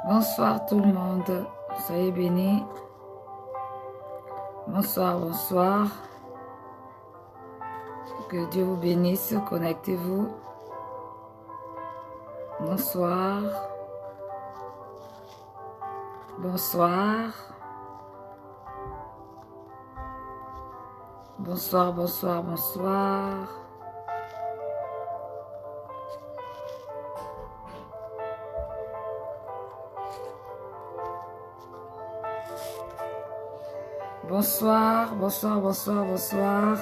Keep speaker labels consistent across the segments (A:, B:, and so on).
A: Bonsoir tout le monde, soyez bénis. Bonsoir, bonsoir. Que Dieu vous bénisse, connectez-vous. Bonsoir. Bonsoir. Bonsoir, bonsoir, bonsoir. Bonsoir, bonsoir, bonsoir, bonsoir.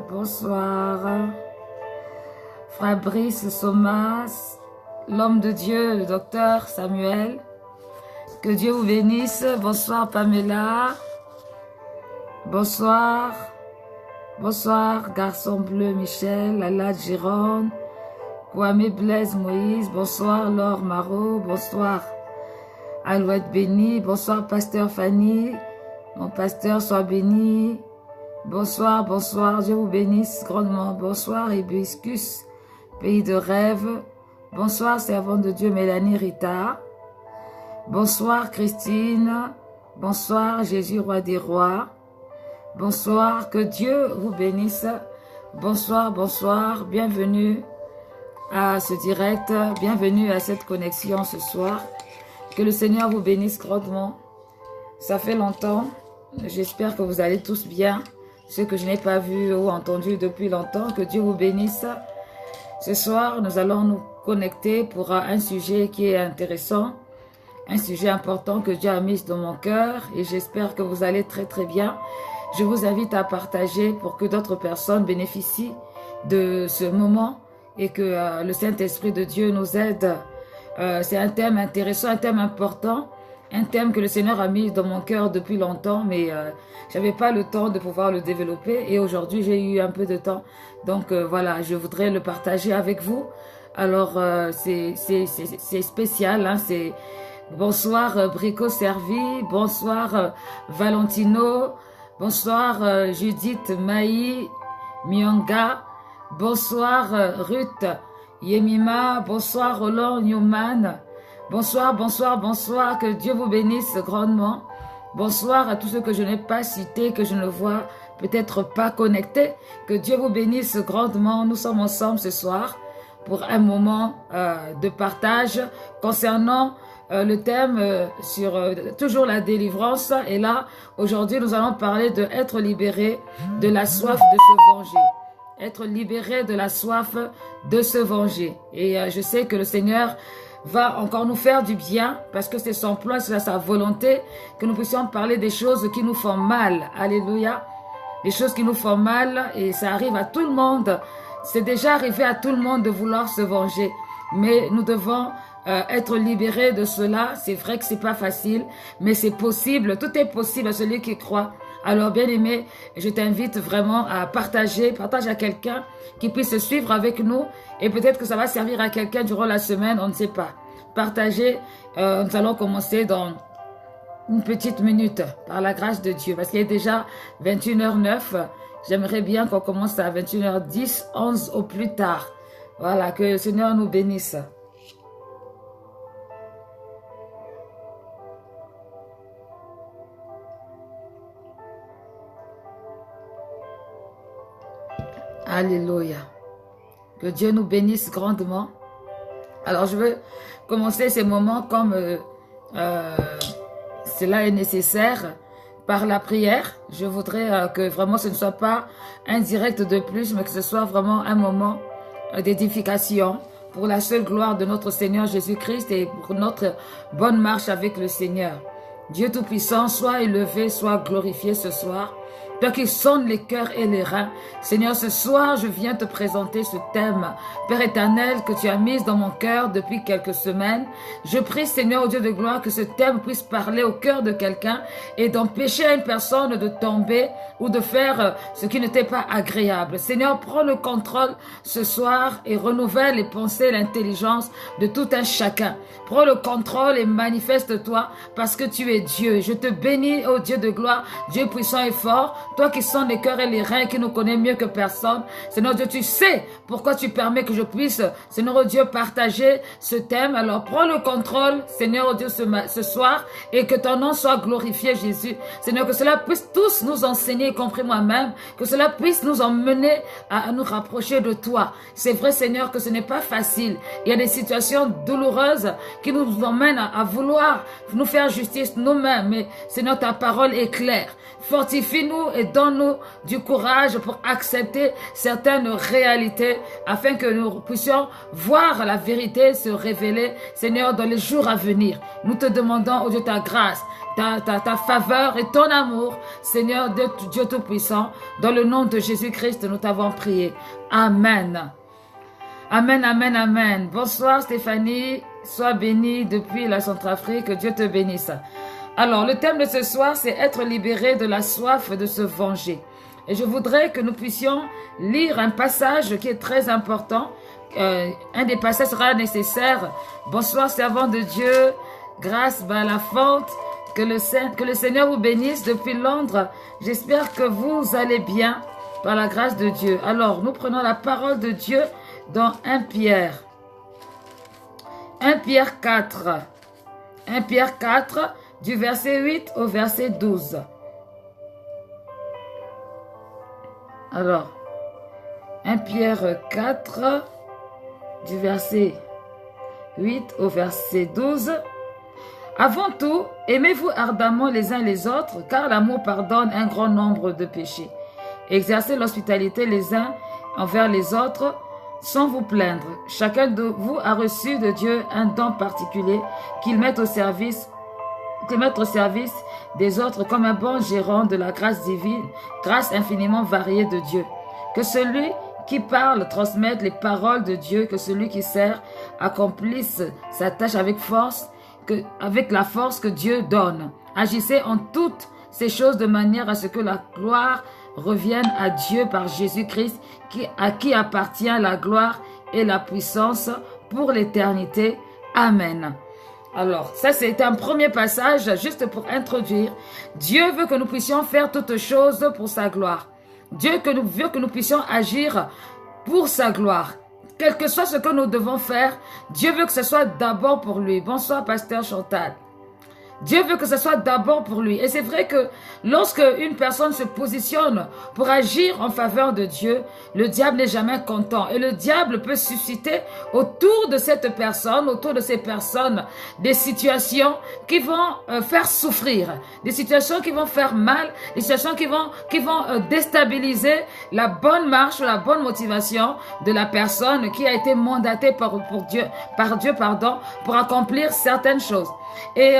A: Bonsoir. Frère Brice Somas, l'homme de Dieu, le docteur Samuel. Que Dieu vous bénisse. Bonsoir Pamela. Bonsoir. Bonsoir Garçon Bleu Michel, Lala Giron, Kwame Blaise Moïse. Bonsoir Laure Marot. Bonsoir Alouette béni. Bonsoir Pasteur Fanny. Mon pasteur soit béni. Bonsoir, bonsoir. Dieu vous bénisse grandement. Bonsoir Hibiscus, pays de rêve. Bonsoir servant de Dieu Mélanie Rita. Bonsoir Christine. Bonsoir Jésus roi des rois. Bonsoir, que Dieu vous bénisse. Bonsoir, bonsoir. Bienvenue à ce direct. Bienvenue à cette connexion ce soir. Que le Seigneur vous bénisse grandement. Ça fait longtemps. J'espère que vous allez tous bien. Ceux que je n'ai pas vus ou entendus depuis longtemps, que Dieu vous bénisse. Ce soir, nous allons nous connecter pour un sujet qui est intéressant. Un sujet important que Dieu a mis dans mon cœur. Et j'espère que vous allez très très bien. Je vous invite à partager pour que d'autres personnes bénéficient de ce moment et que le Saint-Esprit de Dieu nous aide. C'est un thème intéressant, un thème important, un thème que le Seigneur a mis dans mon cœur depuis longtemps, mais j'avais pas le temps de pouvoir le développer et aujourd'hui j'ai eu un peu de temps. Donc voilà, je voudrais le partager avec vous. Alors c'est spécial, hein, c'est bonsoir Brico Servi, bonsoir Valentino. Bonsoir Judith Maï Myonga. Bonsoir Ruth Yemima. Bonsoir Roland Newman. Bonsoir, bonsoir, bonsoir. Que Dieu vous bénisse grandement. Bonsoir à tous ceux que je n'ai pas cités, que je ne vois peut-être pas connectés. Que Dieu vous bénisse grandement. Nous sommes ensemble ce soir pour un moment de partage concernant le thème sur toujours la délivrance. Et là, aujourd'hui, nous allons parler de être libéré de la soif de se venger. Être libéré de la soif de se venger. Et je sais que le Seigneur va encore nous faire du bien parce que c'est son plan, c'est sa volonté que nous puissions parler des choses qui nous font mal. Alléluia. Les choses qui nous font mal et ça arrive à tout le monde. C'est déjà arrivé à tout le monde de vouloir se venger. Mais nous devons être libéré de cela. C'est vrai que c'est pas facile, mais c'est possible. Tout est possible à celui qui croit. Alors, bien aimé, je t'invite vraiment à partager. Partage à quelqu'un qui puisse suivre avec nous. Et peut-être que ça va servir à quelqu'un durant la semaine, on ne sait pas. Partagez. Nous allons commencer dans une petite minute, par la grâce de Dieu. Parce qu'il est déjà 21h09. J'aimerais bien qu'on commence à 21h10, 11 au plus tard. Voilà, que le Seigneur nous bénisse. Alléluia. Que Dieu nous bénisse grandement. Alors, je veux commencer ces moments comme cela est nécessaire par la prière. Je voudrais que vraiment ce ne soit pas un direct de plus, mais que ce soit vraiment un moment d'édification pour la seule gloire de notre Seigneur Jésus-Christ et pour notre bonne marche avec le Seigneur. Dieu Tout-Puissant, sois élevé, sois glorifié ce soir. Toi qui sonnes les cœurs et les reins. Seigneur, ce soir, je viens te présenter ce thème, Père éternel, que tu as mis dans mon cœur depuis quelques semaines. Je prie, Seigneur, au Dieu de gloire, que ce thème puisse parler au cœur de quelqu'un et d'empêcher à une personne de tomber ou de faire ce qui n'était pas agréable. Seigneur, prends le contrôle ce soir et renouvelle les pensées, l'intelligence de tout un chacun. Prends le contrôle et manifeste-toi parce que tu es Dieu. Je te bénis, ô Dieu de gloire, Dieu puissant et fort. toi qui sondes les cœurs et les reins, qui nous connais mieux que personne. Seigneur Dieu, tu sais pourquoi tu permets que je puisse, Seigneur Dieu, partager ce thème. Alors prends le contrôle, Seigneur Dieu, ce soir, et que ton nom soit glorifié, Jésus. Seigneur, que cela puisse tous nous enseigner, y compris moi-même, que cela puisse nous emmener à nous rapprocher de toi. C'est vrai, Seigneur, que ce n'est pas facile. Il y a des situations douloureuses qui nous emmènent à vouloir nous faire justice nous-mêmes. Mais Seigneur, ta parole est claire. Fortifie-nous et donne-nous du courage pour accepter certaines réalités afin que nous puissions voir la vérité se révéler, Seigneur, dans les jours à venir. Nous te demandons, oh Dieu, ta grâce, ta faveur et ton amour, Seigneur Dieu Tout-Puissant, dans le nom de Jésus-Christ, nous t'avons prié. Amen. Amen, amen, amen. Bonsoir Stéphanie, sois bénie depuis la Centrafrique, que Dieu te bénisse. Alors, le thème de ce soir, c'est être libéré de la soif de se venger. Et je voudrais que nous puissions lire un passage qui est très important. Un des passages sera nécessaire. Bonsoir, servant de Dieu, grâce Balafante, que le Seigneur vous bénisse depuis Londres. J'espère que vous allez bien par la grâce de Dieu. Alors, nous prenons la parole de Dieu dans 1 Pierre. 1 Pierre 4. 1 Pierre 4, du verset 8 au verset 12. Alors, 1 Pierre 4, du verset 8 au verset 12. Avant tout, aimez-vous ardemment les uns les autres, car l'amour pardonne un grand nombre de péchés. Exercez l'hospitalité les uns envers les autres, sans vous plaindre. Chacun de vous a reçu de Dieu un don particulier qu'il mette au service des autres comme un bon gérant de la grâce divine, grâce infiniment variée de Dieu. Que celui qui parle transmette les paroles de Dieu, que celui qui sert accomplisse sa tâche avec force, avec la force que Dieu donne. Agissez en toutes ces choses de manière à ce que la gloire revienne à Dieu par Jésus-Christ, à qui appartient la gloire et la puissance pour l'éternité. Amen. Alors, ça c'est un premier passage juste pour introduire. Dieu veut que nous puissions faire toutes choses pour sa gloire. Dieu veut que nous puissions agir pour sa gloire. Quel que soit ce que nous devons faire, Dieu veut que ce soit d'abord pour lui. Bonsoir, pasteur Chantal. Dieu veut que ce soit d'abord pour lui. Et c'est vrai que lorsque une personne se positionne pour agir en faveur de Dieu, le diable n'est jamais content. Et le diable peut susciter autour de cette personne, autour de ces personnes, des situations qui vont faire souffrir, des situations qui vont faire mal, des situations qui vont déstabiliser la bonne marche, la bonne motivation de la personne qui a été mandatée par Dieu, pour accomplir certaines choses. Et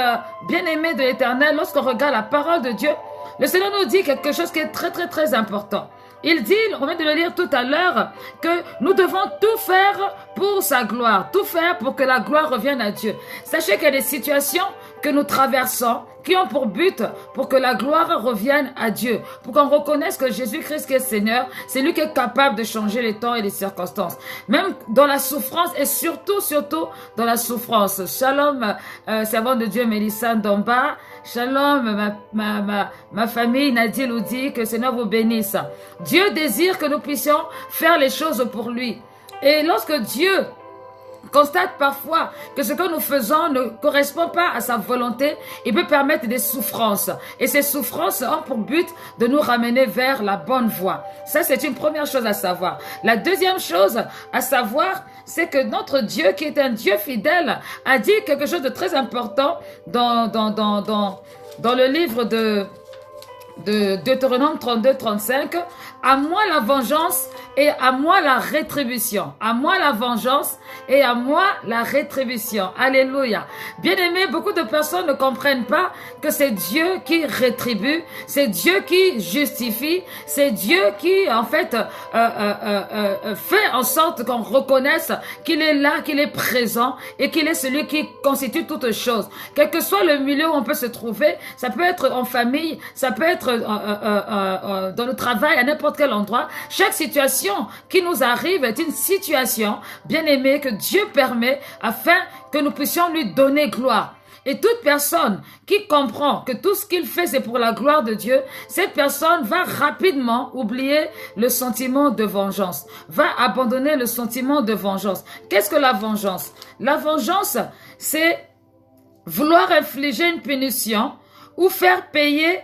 A: bien-aimé de l'Éternel, lorsqu'on regarde la parole de Dieu, le Seigneur nous dit quelque chose qui est très très très important. Il dit, on vient de le lire tout à l'heure, que nous devons tout faire pour sa gloire, tout faire pour que la gloire revienne à Dieu. Sachez qu'il y a des situations que nous traversons qui ont pour but pour que la gloire revienne à Dieu, pour qu'on reconnaisse que Jésus-Christ qui est Seigneur, c'est lui qui est capable de changer les temps et les circonstances, même dans la souffrance et surtout dans la souffrance. Shalom, servant de Dieu Mélissa Domba. Shalom, ma famille Nadine Oudi, que le Seigneur vous bénisse. Dieu désire que nous puissions faire les choses pour lui. Et lorsque Dieu constate parfois que ce que nous faisons ne correspond pas à sa volonté, il peut permettre des souffrances. Et ces souffrances ont pour but de nous ramener vers la bonne voie. Ça, c'est une première chose à savoir. La deuxième chose à savoir, c'est que notre Dieu, qui est un Dieu fidèle, a dit quelque chose de très important dans le livre de Deutéronome 32-35. À moi la vengeance et à moi la rétribution. À moi la vengeance et à moi la rétribution. Alléluia. Bien-aimés, beaucoup de personnes ne comprennent pas que c'est Dieu qui rétribue, c'est Dieu qui justifie, c'est Dieu qui, en fait, fait en sorte qu'on reconnaisse qu'il est là, qu'il est présent et qu'il est celui qui constitue toutes choses. Quel que soit le milieu où on peut se trouver, ça peut être en famille, ça peut être dans le travail, à n'importe quel endroit. Chaque situation qui nous arrive est une situation, bien aimée, que Dieu permet afin que nous puissions lui donner gloire. Et toute personne qui comprend que tout ce qu'il fait, c'est pour la gloire de Dieu, cette personne va rapidement oublier le sentiment de vengeance, va abandonner le sentiment de vengeance. Qu'est-ce que la vengeance? La vengeance, c'est vouloir infliger une punition ou faire payer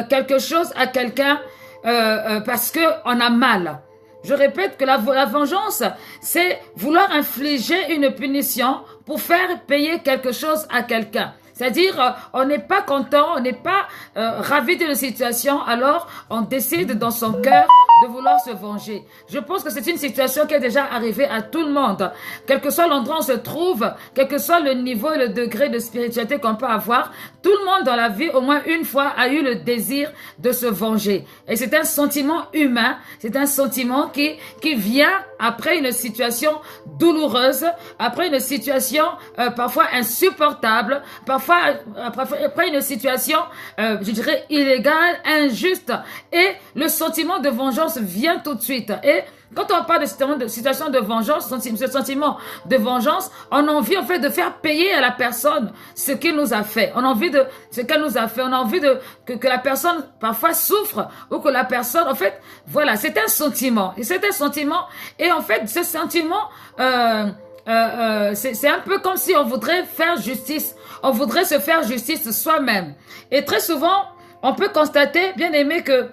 A: quelque chose à quelqu'un parce qu'on a mal. Je répète que la vengeance, c'est vouloir infliger une punition pour faire payer quelque chose à quelqu'un. C'est-à-dire, on n'est pas content, on n'est pas ravi d'une situation, alors on décide dans son cœur de vouloir se venger. Je pense que c'est une situation qui est déjà arrivée à tout le monde. Quel que soit l'endroit où on se trouve, quel que soit le niveau et le degré de spiritualité qu'on peut avoir, tout le monde dans la vie, au moins une fois, a eu le désir de se venger. Et c'est un sentiment humain, c'est un sentiment qui vient après une situation douloureuse, après une situation parfois insupportable, parfois après une situation, je dirais, illégale, injuste. Et le sentiment de vengeance vient tout de suite. Et quand on parle de situation de vengeance, ce sentiment de vengeance, on a envie en fait de faire payer à la personne ce qu'il nous a fait. On a envie de ce qu'elle nous a fait. On a envie que la personne parfois souffre ou que la personne, en fait, voilà, c'est un sentiment. Et c'est un sentiment. Et en fait, ce sentiment, c'est un peu comme si on voudrait faire justice. On voudrait se faire justice soi-même. Et très souvent, on peut constater, bien aimé, que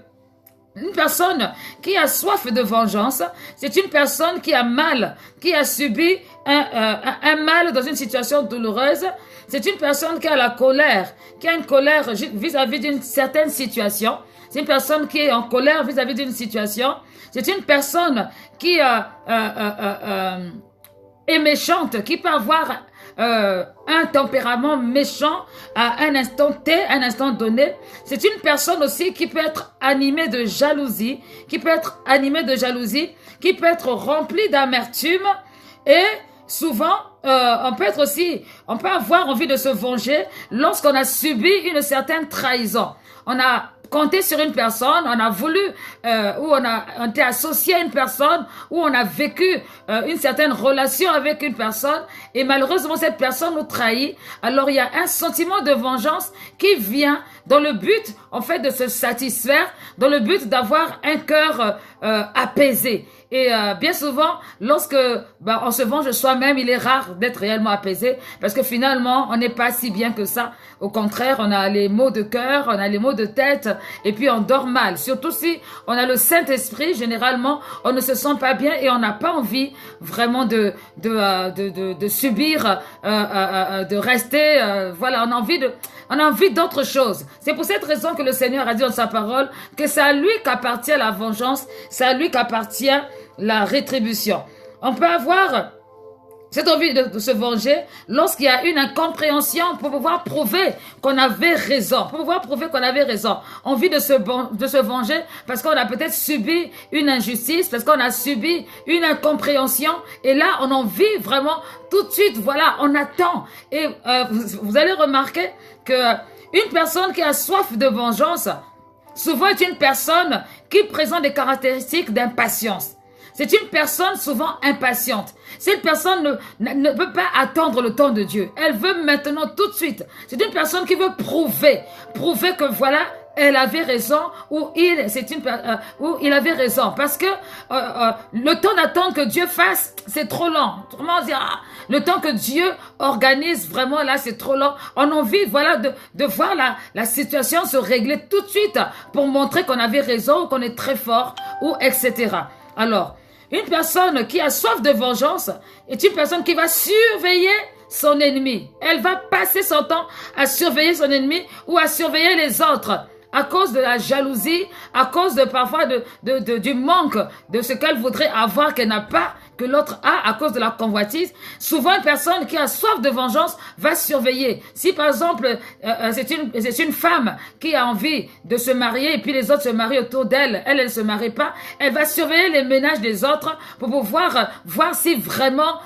A: une personne qui a soif de vengeance, c'est une personne qui a mal, qui a subi un mal dans une situation douloureuse. C'est une personne qui a la colère, qui a une colère vis-à-vis d'une certaine situation. C'est une personne qui est en colère vis-à-vis d'une situation. C'est une personne qui est méchante, qui peut avoir un tempérament méchant à un instant T, un instant donné. C'est une personne aussi qui peut être animée de jalousie, qui peut être remplie d'amertume. Et souvent, on peut avoir envie de se venger lorsqu'on a subi une certaine trahison. On a compté sur une personne, on a voulu, ou on était associé à une personne, ou on a vécu une certaine relation avec une personne, et malheureusement cette personne nous trahit. Alors il y a un sentiment de vengeance qui vient dans le but, en fait, de se satisfaire, dans le but d'avoir un cœur apaisé. Et bien souvent, lorsque on se venge soi-même, il est rare d'être réellement apaisé parce que finalement, on n'est pas si bien que ça. Au contraire, on a les maux de cœur, on a les maux de tête et puis on dort mal. Surtout si on a le Saint-Esprit, généralement, on ne se sent pas bien et on n'a pas envie vraiment de subir, de rester. Voilà, on a envie d'autre chose. C'est pour cette raison que le Seigneur a dit dans sa parole que c'est à lui qu'appartient la vengeance, c'est à lui qu'appartient la rétribution. On peut avoir cette envie de se venger lorsqu'il y a une incompréhension pour pouvoir prouver qu'on avait raison. Envie de se venger parce qu'on a peut-être subi une injustice, parce qu'on a subi une incompréhension. Et là, on en vit vraiment tout de suite. Voilà, on attend. Et vous allez remarquer que une personne qui a soif de vengeance, souvent est une personne qui présente des caractéristiques d'impatience. C'est une personne souvent impatiente. Cette personne ne peut pas attendre le temps de Dieu. Elle veut maintenant tout de suite. C'est une personne qui veut prouver que voilà, elle avait raison ou il avait raison. Parce que le temps d'attendre que Dieu fasse, c'est trop lent. Autrement dire, le temps que Dieu organise vraiment là, c'est trop lent. On a envie, voilà, de voir la situation se régler tout de suite pour montrer qu'on avait raison ou qu'on est très fort ou etc. Alors, une personne qui a soif de vengeance est une personne qui va surveiller son ennemi. Elle va passer son temps à surveiller son ennemi ou à surveiller les autres à cause de la jalousie, à cause de parfois du manque de ce qu'elle voudrait avoir qu'elle n'a pas, que l'autre a à cause de la convoitise. Souvent, une personne qui a soif de vengeance va surveiller. Si par exemple, c'est une femme qui a envie de se marier et puis les autres se marient autour d'elle, elle ne se marie pas, elle va surveiller les ménages des autres pour pouvoir voir si vraiment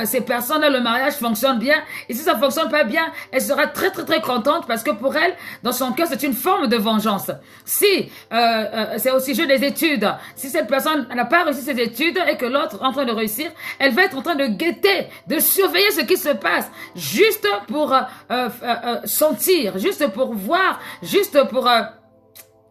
A: ces personnes-là, le mariage fonctionne bien. Et si ça ne fonctionne pas bien, elle sera très très très contente parce que pour elle, dans son cœur, c'est une forme de vengeance. Si c'est au sujet des études, si cette personne n'a pas réussi ses études et que l'autre est en train de réussir, elle va être en train de guetter, de surveiller ce qui se passe, juste pour sentir, juste pour voir, juste pour...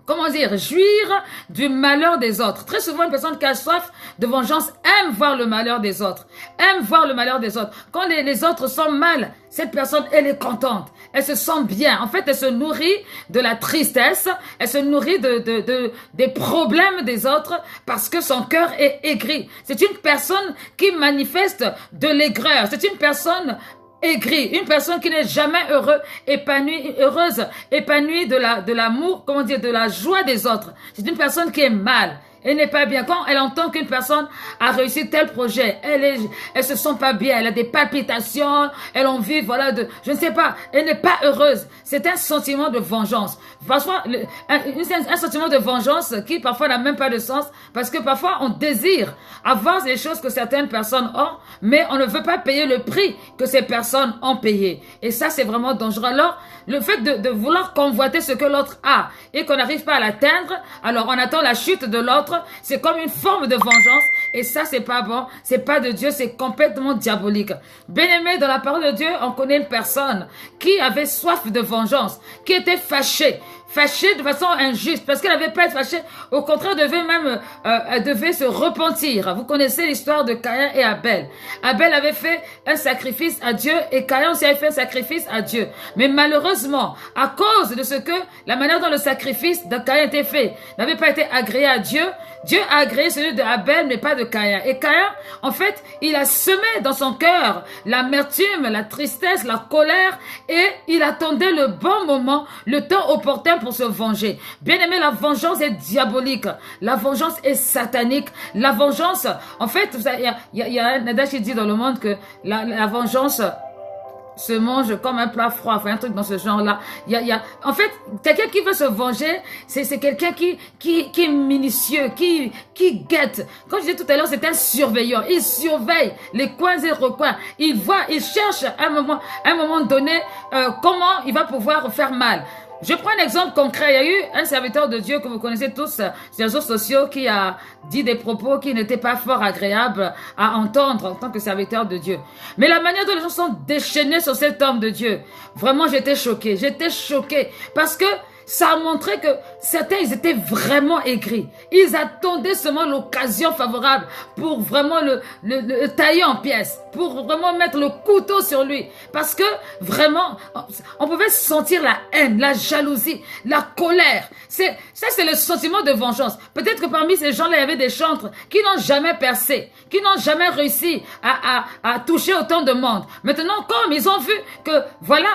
A: comment dire, jouir du malheur des autres. Très souvent, une personne qui a soif de vengeance aime voir le malheur des autres. Aime voir le malheur des autres. Quand les autres sont mal, cette personne, elle est contente. Elle se sent bien. En fait, elle se nourrit de la tristesse. Elle se nourrit des problèmes des autres parce que son cœur est aigri. C'est une personne qui manifeste de l'aigreur. C'est une personne aigri, une personne qui n'est jamais heureuse, épanouie de l'amour, comment dire, de la joie des autres. C'est une personne qui est mal. Elle n'est pas bien. Quand elle entend qu'une personne a réussi tel projet, elle se sent pas bien, elle a des palpitations, elle a envie, voilà, je ne sais pas, elle n'est pas heureuse. C'est un sentiment de vengeance. Parfois, un sentiment de vengeance qui parfois n'a même pas de sens, parce que parfois on désire avoir les choses que certaines personnes ont, mais on ne veut pas payer le prix que ces personnes ont payé. Et ça, c'est vraiment dangereux. Alors, le fait de vouloir convoiter ce que l'autre a et qu'on n'arrive pas à l'atteindre, alors on attend la chute de l'autre. C'est comme une forme de vengeance et ça c'est pas bon, c'est pas de Dieu, c'est complètement diabolique. Bien-aimé, dans la parole de Dieu, on connaît une personne qui avait soif de vengeance, qui était fâchée de façon injuste, parce qu'elle n'avait pas été fâchée, au contraire, elle devait se repentir. Vous connaissez l'histoire de Caïn et Abel. Abel avait fait un sacrifice à Dieu et Caïn aussi avait fait un sacrifice à Dieu. Mais malheureusement, à cause de ce que la manière dont le sacrifice de Caïn était fait n'avait pas été agréé à Dieu, Dieu a agréé celui de Abel, mais pas de Caïn. Et Caïn, en fait, il a semé dans son cœur l'amertume, la tristesse, la colère, et il attendait le bon moment, le temps opportun pour se venger. Bien aimé, la vengeance est diabolique. La vengeance est satanique. La vengeance, en fait, il y a un adage qui dit dans le monde que la vengeance se mange comme un plat froid, enfin un truc dans ce genre-là. En fait, quelqu'un qui veut se venger, c'est quelqu'un qui est minutieux, qui guette. Comme je disais tout à l'heure, c'est un surveillant. Il surveille les coins et recoins. Il cherche à un moment donné comment il va pouvoir faire mal. Je prends un exemple concret. Il y a eu un serviteur de Dieu que vous connaissez tous sur les réseaux sociaux qui a dit des propos qui n'étaient pas fort agréables à entendre en tant que serviteur de Dieu. Mais la manière dont les gens sont déchaînés sur cet homme de Dieu, vraiment j'étais choquée. J'étais choquée parce que ça a montré que certains, ils étaient vraiment aigris. Ils attendaient seulement l'occasion favorable pour vraiment le tailler en pièces, pour vraiment mettre le couteau sur lui. Parce que vraiment, on pouvait sentir la haine, la jalousie, la colère. Ça, c'est le sentiment de vengeance. Peut-être que parmi ces gens-là, il y avait des chantres qui n'ont jamais percé, qui n'ont jamais réussi à toucher autant de monde. Maintenant, comme ils ont vu que, voilà,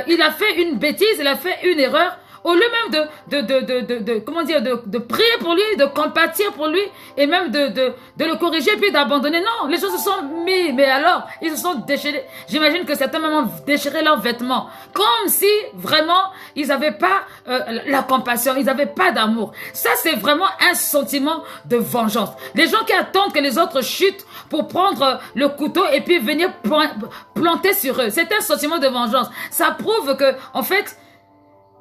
A: il a fait une bêtise, il a fait une erreur, au lieu même de prier pour lui, de compatir pour lui, et même de le corriger, puis d'abandonner. Non, les gens se sont mis, mais alors, ils se sont déchirés. J'imagine que certains même ont déchiré leurs vêtements. Comme si, vraiment, ils n'avaient pas la compassion, ils n'avaient pas d'amour. Ça, c'est vraiment un sentiment de vengeance. Les gens qui attendent que les autres chutent pour prendre le couteau et puis venir planter sur eux. C'est un sentiment de vengeance. Ça prouve que, en fait,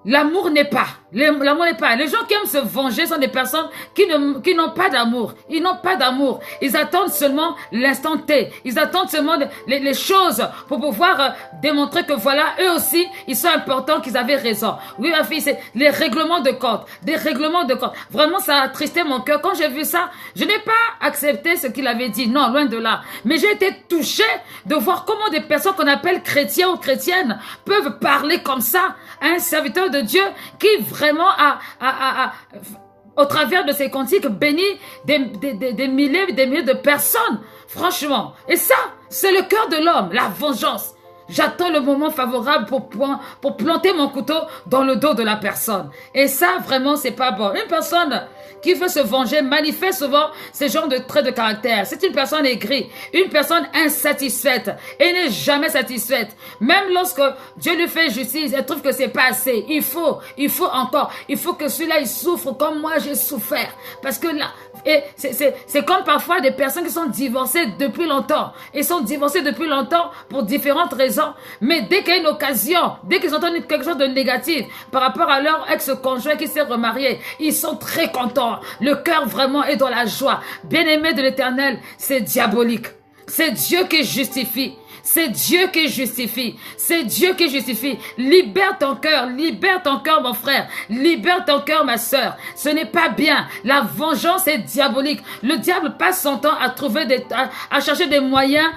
A: l'amour n'est pas. L'amour n'est pas. Les gens qui aiment se venger sont des personnes qui n'ont pas d'amour. Ils n'ont pas d'amour. Ils attendent seulement l'instant T. Ils attendent seulement les choses pour pouvoir démontrer que voilà, eux aussi, ils sont importants, qu'ils avaient raison. Oui, ma fille, c'est les règlements de compte. Des règlements de compte. Vraiment, ça a attristé mon cœur. Quand j'ai vu ça, je n'ai pas accepté ce qu'il avait dit. Non, loin de là. Mais j'ai été touchée de voir comment des personnes qu'on appelle chrétiens ou chrétiennes peuvent parler comme ça à un serviteur de Dieu qui vraiment au travers de ces cantiques bénit des milliers de personnes. Franchement. Et ça, c'est le cœur de l'homme, la vengeance. J'attends le moment favorable pour planter mon couteau dans le dos de la personne. Et ça, vraiment, c'est pas bon. Une personne qui veut se venger manifeste souvent ce genre de traits de caractère. C'est une personne aigrie, une personne insatisfaite et n'est jamais satisfaite. Même lorsque Dieu lui fait justice, elle trouve que c'est pas assez. Il faut encore. Il faut que celui-là, il souffre comme moi j'ai souffert. Parce que là, Et c'est comme parfois des personnes qui sont divorcées depuis longtemps. Ils sont divorcés depuis longtemps pour différentes raisons. Mais dès qu'il y a une occasion, dès qu'ils entendent quelque chose de négatif par rapport à leur ex-conjoint qui s'est remarié, ils sont très contents. Le cœur vraiment est dans la joie. Bien-aimé de l'Éternel, c'est diabolique. C'est Dieu qui justifie. C'est Dieu qui justifie. C'est Dieu qui justifie. Libère ton cœur, mon frère. Libère ton cœur, ma sœur. Ce n'est pas bien. La vengeance est diabolique. Le diable passe son temps à trouver à chercher des moyens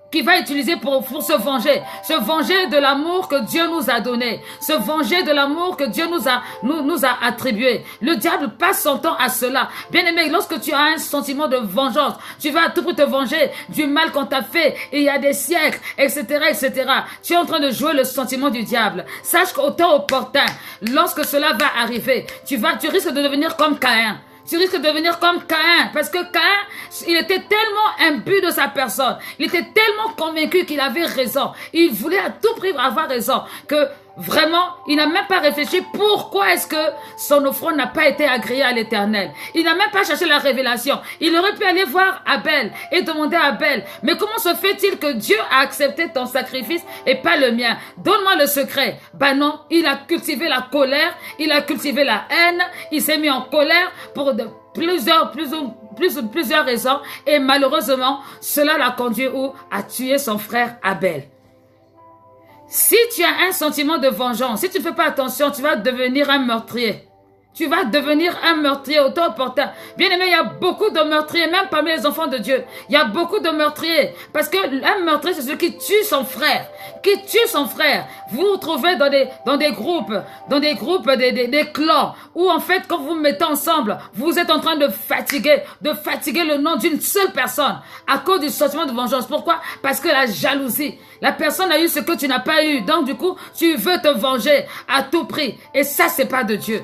A: qu'il va utiliser pour se venger. Se venger de l'amour que Dieu nous a donné. Se venger de l'amour que Dieu nous a attribué. Le diable passe son temps à cela. Bien-aimé, lorsque tu as un sentiment de vengeance, tu vas à tout pour te venger du mal qu'on t'a fait il y a des siècles, etc., etc. Tu es en train de jouer le sentiment du diable. Sache qu'au temps opportun, lorsque cela va arriver, tu risques de devenir comme Caïn. Tu risques de devenir comme Caïn, parce que Caïn, il était tellement imbu de sa personne, il était tellement convaincu qu'il avait raison, il voulait à tout prix avoir raison, que vraiment, il n'a même pas réfléchi pourquoi est-ce que son offrande n'a pas été agréée à l'Éternel. Il n'a même pas cherché la révélation. Il aurait pu aller voir Abel et demander à Abel, mais comment se fait-il que Dieu a accepté ton sacrifice et pas le mien? Donne-moi le secret. Ben non, il a cultivé la colère, il a cultivé la haine, il s'est mis en colère pour plusieurs raisons et malheureusement, cela l'a conduit à tuer son frère Abel. Si tu as un sentiment de vengeance, si tu ne fais pas attention, tu vas devenir un meurtrier. Tu vas devenir un meurtrier au temps opportun. Bien aimé, il y a beaucoup de meurtriers, même parmi les enfants de Dieu. Il y a beaucoup de meurtriers. Parce que un meurtrier, c'est celui qui tue son frère. Qui tue son frère. Vous vous trouvez dans des groupes, des clans, où en fait, quand vous vous mettez ensemble, vous êtes en train de fatiguer le nom d'une seule personne à cause du sentiment de vengeance. Pourquoi? Parce que la jalousie. La personne a eu ce que tu n'as pas eu. Donc du coup, tu veux te venger à tout prix. Et ça, c'est pas de Dieu.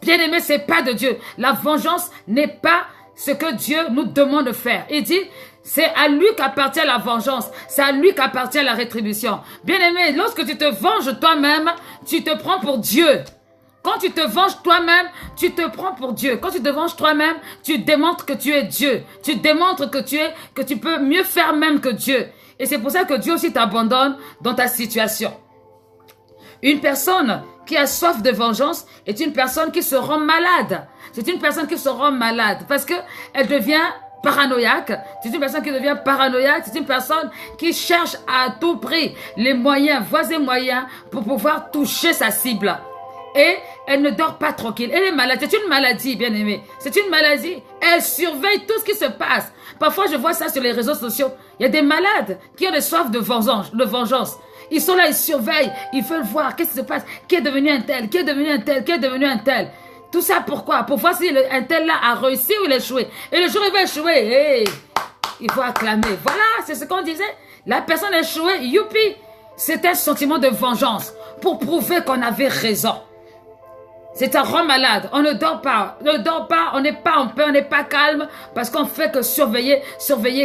A: Bien-aimé, c'est pas de Dieu. La vengeance n'est pas ce que Dieu nous demande de faire. Il dit, c'est à lui qu'appartient la vengeance. C'est à lui qu'appartient la rétribution. Bien-aimé, lorsque tu te venges toi-même, tu te prends pour Dieu. Quand tu te venges toi-même, tu te prends pour Dieu. Quand tu te venges toi-même, tu démontres que tu es Dieu. Tu démontres que tu peux mieux faire même que Dieu. Et c'est pour ça que Dieu aussi t'abandonne dans ta situation. Une personne qui a soif de vengeance est une personne qui se rend malade. C'est une personne qui se rend malade parce que elle devient paranoïaque. C'est une personne qui devient paranoïaque. C'est une personne qui cherche à tout prix les moyens, voies et moyens pour pouvoir toucher sa cible. Et elle ne dort pas tranquille. Elle est malade. C'est une maladie, bien aimée. C'est une maladie. Elle surveille tout ce qui se passe. Parfois, je vois ça sur les réseaux sociaux. Il y a des malades qui ont des soifs de vengeance. Ils sont là, ils surveillent, ils veulent voir qu'est-ce qui se passe, qui est devenu un tel, qui est devenu un tel, qui est devenu un tel. Tout ça pourquoi? Pour voir si un tel là a réussi ou il a échoué. Et le jour où il va échouer, hey, il faut acclamer. Voilà, c'est ce qu'on disait. La personne a échoué, youpi. C'est un sentiment de vengeance pour prouver qu'on avait raison. C'est un rend malade. On ne dort pas. On n'est pas en paix, on n'est pas calme parce qu'on fait que surveiller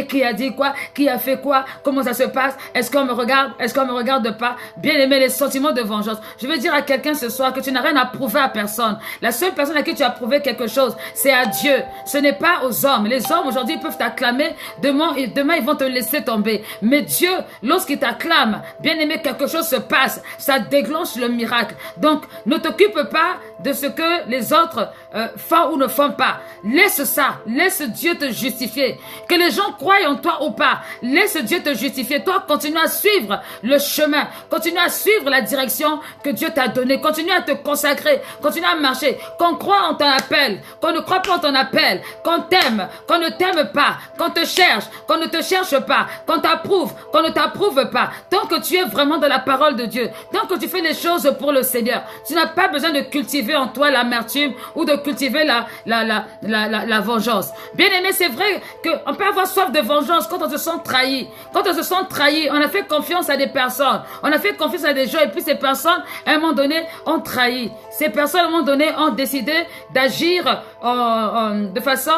A: qui a dit quoi, qui a fait quoi, comment ça se passe, est-ce qu'on me regarde, est-ce qu'on me regarde pas. Bien aimé, les sentiments de vengeance. Je veux dire à quelqu'un ce soir que tu n'as rien à prouver à personne. La seule personne à qui tu as prouvé quelque chose, c'est à Dieu. Ce n'est pas aux hommes. Les hommes aujourd'hui peuvent t'acclamer, demain ils vont te laisser tomber. Mais Dieu, lorsqu'il t'acclame, bien aimé, quelque chose se passe. Ça déclenche le miracle. Donc, ne t'occupe pas de ce que les autres font ou ne font pas. Laisse ça. Laisse Dieu te justifier. Que les gens croient en toi ou pas. Laisse Dieu te justifier. Toi, continue à suivre le chemin. Continue à suivre la direction que Dieu t'a donnée. Continue à te consacrer. Continue à marcher. Qu'on croit en ton appel. Qu'on ne croit pas en ton appel. Qu'on t'aime. Qu'on ne t'aime pas. Qu'on te cherche. Qu'on ne te cherche pas. Qu'on t'approuve. Qu'on ne t'approuve pas. Tant que tu es vraiment dans la parole de Dieu. Tant que tu fais les choses pour le Seigneur. Tu n'as pas besoin de cultiver en toi l'amertume ou de cultiver la vengeance. Bien aimé, c'est vrai qu'on peut avoir soif de vengeance quand on se sent trahi. Quand on se sent trahi, on a fait confiance à des personnes. On a fait confiance à des gens et puis ces personnes, à un moment donné, ont trahi. Ces personnes, à un moment donné, ont décidé d'agir de façon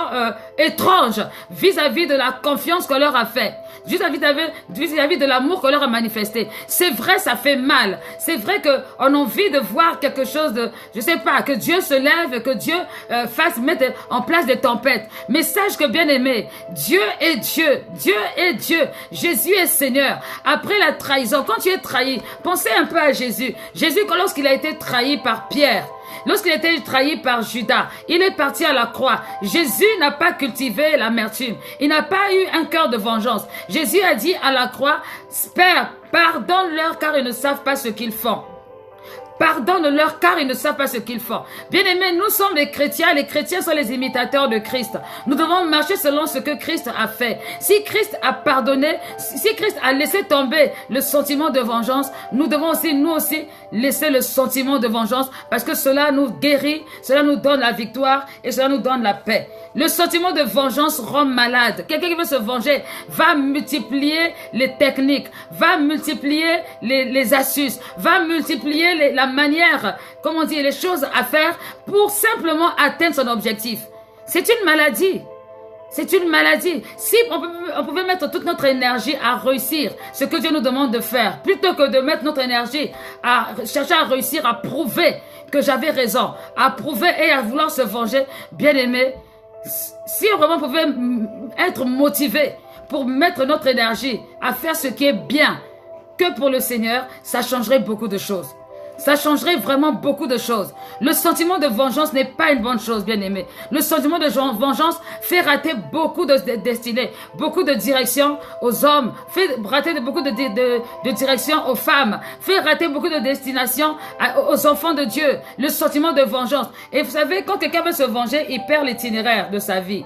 A: étrange vis-à-vis de la confiance qu'on leur a faite, vis-à-vis de l'amour qu'on leur a manifesté. C'est vrai, ça fait mal. C'est vrai qu'on a envie de voir quelque chose de, je sais pas, que Dieu se lève, que Dieu mette en place des tempêtes. Mais sache que, bien aimé, Dieu est Dieu. Dieu est Dieu. Jésus est Seigneur. Après la trahison, quand tu es trahi, pensez un peu à Jésus. Jésus, lorsqu'il a été trahi par Pierre, lorsqu'il a été trahi par Judas, il est parti à la croix. Jésus n'a pas cultivé l'amertume. Il n'a pas eu un cœur de vengeance. Jésus a dit à la croix, Père, pardonne-leur car ils ne savent pas ce qu'ils font. Pardonne-leur car ils ne savent pas ce qu'ils font. Bien-aimés, nous sommes les chrétiens sont les imitateurs de Christ. Nous devons marcher selon ce que Christ a fait. Si Christ a pardonné, si Christ a laissé tomber le sentiment de vengeance, nous devons aussi, nous aussi, laisser le sentiment de vengeance parce que cela nous guérit, cela nous donne la victoire et cela nous donne la paix. Le sentiment de vengeance rend malade. Quelqu'un qui veut se venger va multiplier les techniques, va multiplier les astuces, va multiplier la manière, comment dire, les choses à faire pour simplement atteindre son objectif. C'est une maladie. C'est une maladie. Si on pouvait mettre toute notre énergie à réussir ce que Dieu nous demande de faire, plutôt que de mettre notre énergie à chercher à réussir, à prouver que j'avais raison, à prouver et à vouloir se venger, bien aimé, si on vraiment pouvait être motivé pour mettre notre énergie à faire ce qui est bien que pour le Seigneur, ça changerait beaucoup de choses. Ça changerait vraiment beaucoup de choses. Le sentiment de vengeance n'est pas une bonne chose, bien aimé. Le sentiment de vengeance fait rater beaucoup de destinées, beaucoup de directions aux hommes, fait rater beaucoup de directions aux femmes, fait rater beaucoup de destinations aux enfants de Dieu. Le sentiment de vengeance. Et vous savez, quand quelqu'un veut se venger, il perd l'itinéraire de sa vie.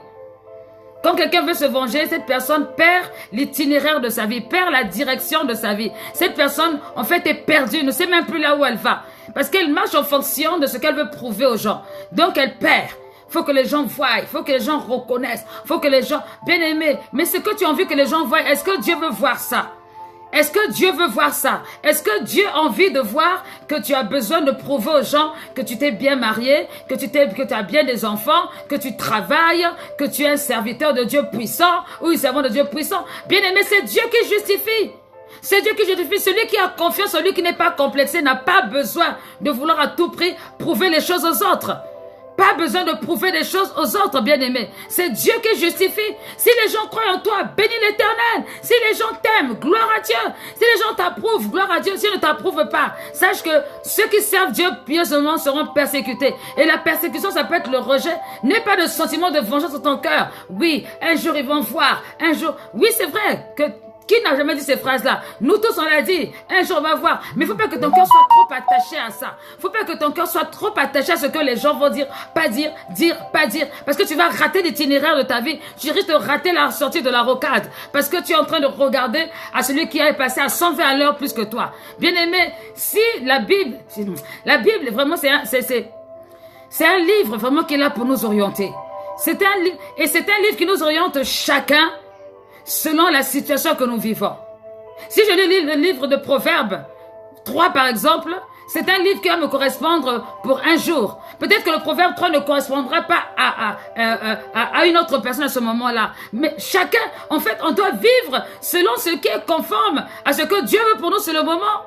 A: Quand quelqu'un veut se venger, cette personne perd l'itinéraire de sa vie, perd la direction de sa vie. Cette personne, en fait, est perdue, ne sait même plus là où elle va. Parce qu'elle marche en fonction de ce qu'elle veut prouver aux gens. Donc, elle perd. Il faut que les gens voient, il faut que les gens reconnaissent, il faut que les gens... Bien aimés, mais ce que tu as envie que les gens voient, est-ce que Dieu veut voir ça? Est-ce que Dieu veut voir ça? Est-ce que Dieu a envie de voir que tu as besoin de prouver aux gens que tu t'es bien marié, que tu as bien des enfants, que tu travailles, que tu es un serviteur de Dieu puissant ou un servant de Dieu puissant? Bien aimé, c'est Dieu qui justifie. C'est Dieu qui justifie. Celui qui a confiance, celui qui n'est pas complexé, n'a pas besoin de vouloir à tout prix prouver les choses aux autres. Pas besoin de prouver des choses aux autres, bien-aimés. C'est Dieu qui justifie. Si les gens croient en toi, bénis l'Éternel. Si les gens t'aiment, gloire à Dieu. Si les gens t'approuvent, gloire à Dieu. S'ils ne t'approuvent pas, sache que ceux qui servent Dieu pieusement seront persécutés. Et la persécution, ça peut être le rejet. N'aie pas de sentiment de vengeance dans ton cœur. Oui, un jour ils vont voir. Un jour, oui, c'est vrai que... Qui n'a jamais dit ces phrases-là? Nous tous, on l'a dit. Un jour, on va voir. Mais il ne faut pas que ton cœur soit trop attaché à ça. Il ne faut pas que ton cœur soit trop attaché à ce que les gens vont dire, pas dire, pas dire. Parce que tu vas rater l'itinéraire de ta vie. Tu risques de rater la sortie de la rocade. Parce que tu es en train de regarder à celui qui est passé à 120 à l'heure plus que toi. Bien aimé, si la Bible, vraiment, c'est un livre vraiment qui est là pour nous orienter. C'est un livre qui nous oriente chacun selon la situation que nous vivons. Si je lis le livre de Proverbes 3 par exemple, c'est un livre qui va me correspondre pour un jour. Peut-être que le Proverbe 3 ne correspondra pas à une autre personne à ce moment-là. Mais chacun, en fait, on doit vivre selon ce qui est conforme à ce que Dieu veut pour nous sur le moment.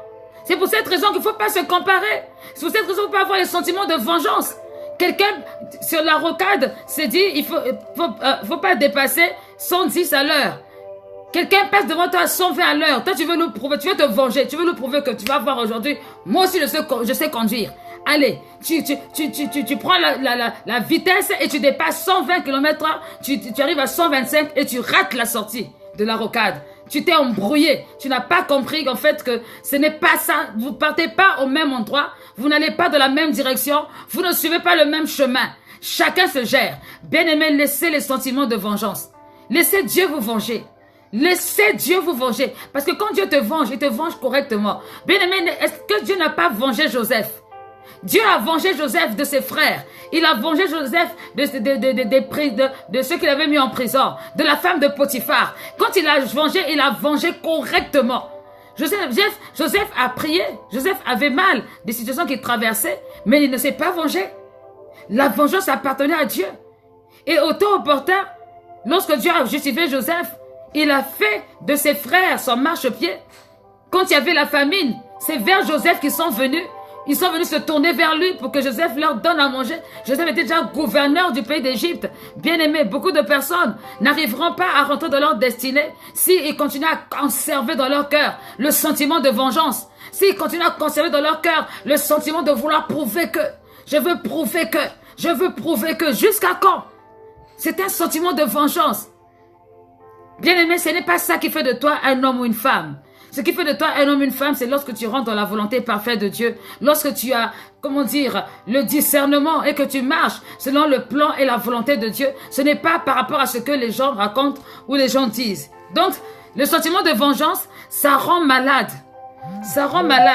A: C'est pour cette raison qu'il ne faut pas se comparer. C'est pour cette raison qu'il ne faut pas avoir les sentiments de vengeance. Quelqu'un sur la rocade s'est dit, il faut pas dépasser 110 à l'heure. Quelqu'un passe devant toi à 120 à l'heure. Toi, tu veux nous prouver, tu veux te venger. Tu veux nous prouver que tu vas voir aujourd'hui. Moi aussi, je sais conduire. Allez, tu prends la vitesse et tu dépasses 120 km/h. Tu arrives à 125 et tu rates la sortie de la rocade. Tu t'es embrouillé. Tu n'as pas compris qu'en fait que ce n'est pas ça. Vous partez pas au même endroit. Vous n'allez pas dans la même direction. Vous ne suivez pas le même chemin. Chacun se gère. Bien aimé, laissez les sentiments de vengeance. Laissez Dieu vous venger. Laissez Dieu vous venger. Parce que quand Dieu te venge, il te venge correctement. Bien aimé, est-ce que Dieu n'a pas vengé Joseph? Dieu a vengé Joseph de ses frères. Il a vengé Joseph de ceux qu'il avait mis en prison. De la femme de Potiphar. Quand il a vengé correctement. Joseph a prié. Joseph avait mal des situations qu'il traversait. Mais il ne s'est pas vengé. La vengeance appartenait à Dieu. Et au temps opportun, lorsque Dieu a justifié Joseph, il a fait de ses frères son marchepied. Quand il y avait la famine, c'est vers Joseph qu'ils sont venus. Ils sont venus se tourner vers lui pour que Joseph leur donne à manger. Joseph était déjà gouverneur du pays d'Égypte. Bien aimé, beaucoup de personnes n'arriveront pas à rentrer dans leur destinée s'ils continuent à conserver dans leur cœur le sentiment de vengeance. S'ils continuent à conserver dans leur cœur le sentiment de vouloir prouver que, je veux prouver que, jusqu'à quand? C'est un sentiment de vengeance. Bien aimé, ce n'est pas ça qui fait de toi un homme ou une femme. Ce qui fait de toi un homme ou une femme, c'est lorsque tu rentres dans la volonté parfaite de Dieu. Lorsque tu as, le discernement et que tu marches selon le plan et la volonté de Dieu. Ce n'est pas par rapport à ce que les gens racontent ou les gens disent. Donc, le sentiment de vengeance, ça rend malade. Ça rend malade.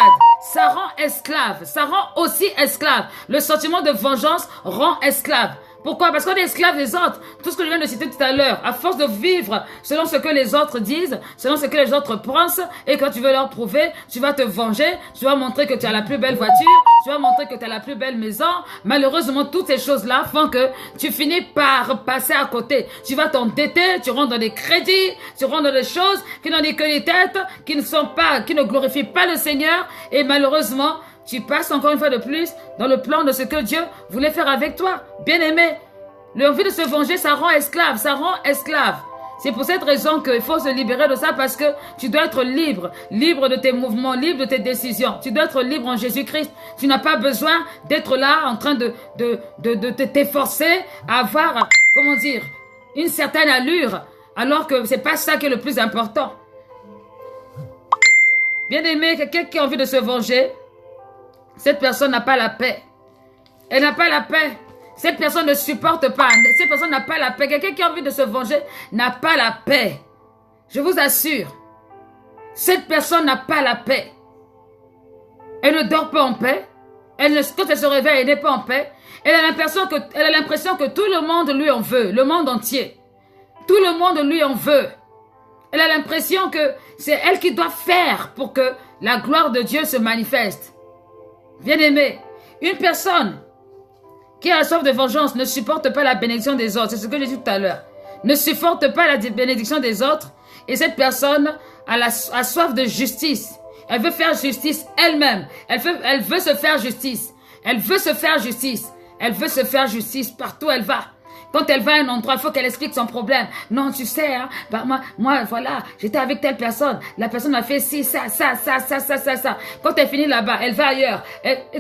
A: Ça rend esclave. Ça rend aussi esclave. Le sentiment de vengeance rend esclave. Pourquoi? Parce qu'on est esclave des autres. Tout ce que je viens de citer tout à l'heure, à force de vivre selon ce que les autres disent, selon ce que les autres pensent, et quand tu veux leur prouver, tu vas te venger, tu vas montrer que tu as la plus belle voiture, tu vas montrer que tu as la plus belle maison. Malheureusement, toutes ces choses-là font que tu finis par passer à côté. Tu vas t'endetter, tu rentres dans des crédits, tu rentres dans des choses qui n'ont ni queue ni tête, qui ne glorifient pas le Seigneur, et malheureusement, tu passes encore une fois de plus dans le plan de ce que Dieu voulait faire avec toi. Bien-aimé, l'envie de se venger, ça rend esclave, ça rend esclave. C'est pour cette raison qu'il faut se libérer de ça parce que tu dois être libre, libre de tes mouvements, libre de tes décisions. Tu dois être libre en Jésus-Christ. Tu n'as pas besoin d'être là en train de t'efforcer à avoir, une certaine allure alors que c'est pas ça qui est le plus important. Bien-aimé, quelqu'un qui a envie de se venger, cette personne n'a pas la paix. Elle n'a pas la paix. Cette personne ne supporte pas. Cette personne n'a pas la paix. Quelqu'un qui a envie de se venger n'a pas la paix. Je vous assure. Cette personne n'a pas la paix. Elle ne dort pas en paix. Quand elle se réveille, elle n'est pas en paix. Elle a l'impression que tout le monde lui en veut. Le monde entier. Tout le monde lui en veut. Elle a l'impression que c'est elle qui doit faire pour que la gloire de Dieu se manifeste. Bien-aimé, une personne qui a soif de vengeance ne supporte pas la bénédiction des autres. C'est ce que j'ai dit tout à l'heure. Ne supporte pas la bénédiction des autres. Et cette personne a soif de justice. Elle veut faire justice elle-même. Elle veut se faire justice. Elle veut se faire justice. Elle veut se faire justice partout où elle va. Quand elle va à un endroit, il faut qu'elle explique son problème. Non, tu sais, hein, moi, voilà, j'étais avec telle personne. La personne m'a fait ci, ça. Quand elle finit là-bas, elle va ailleurs.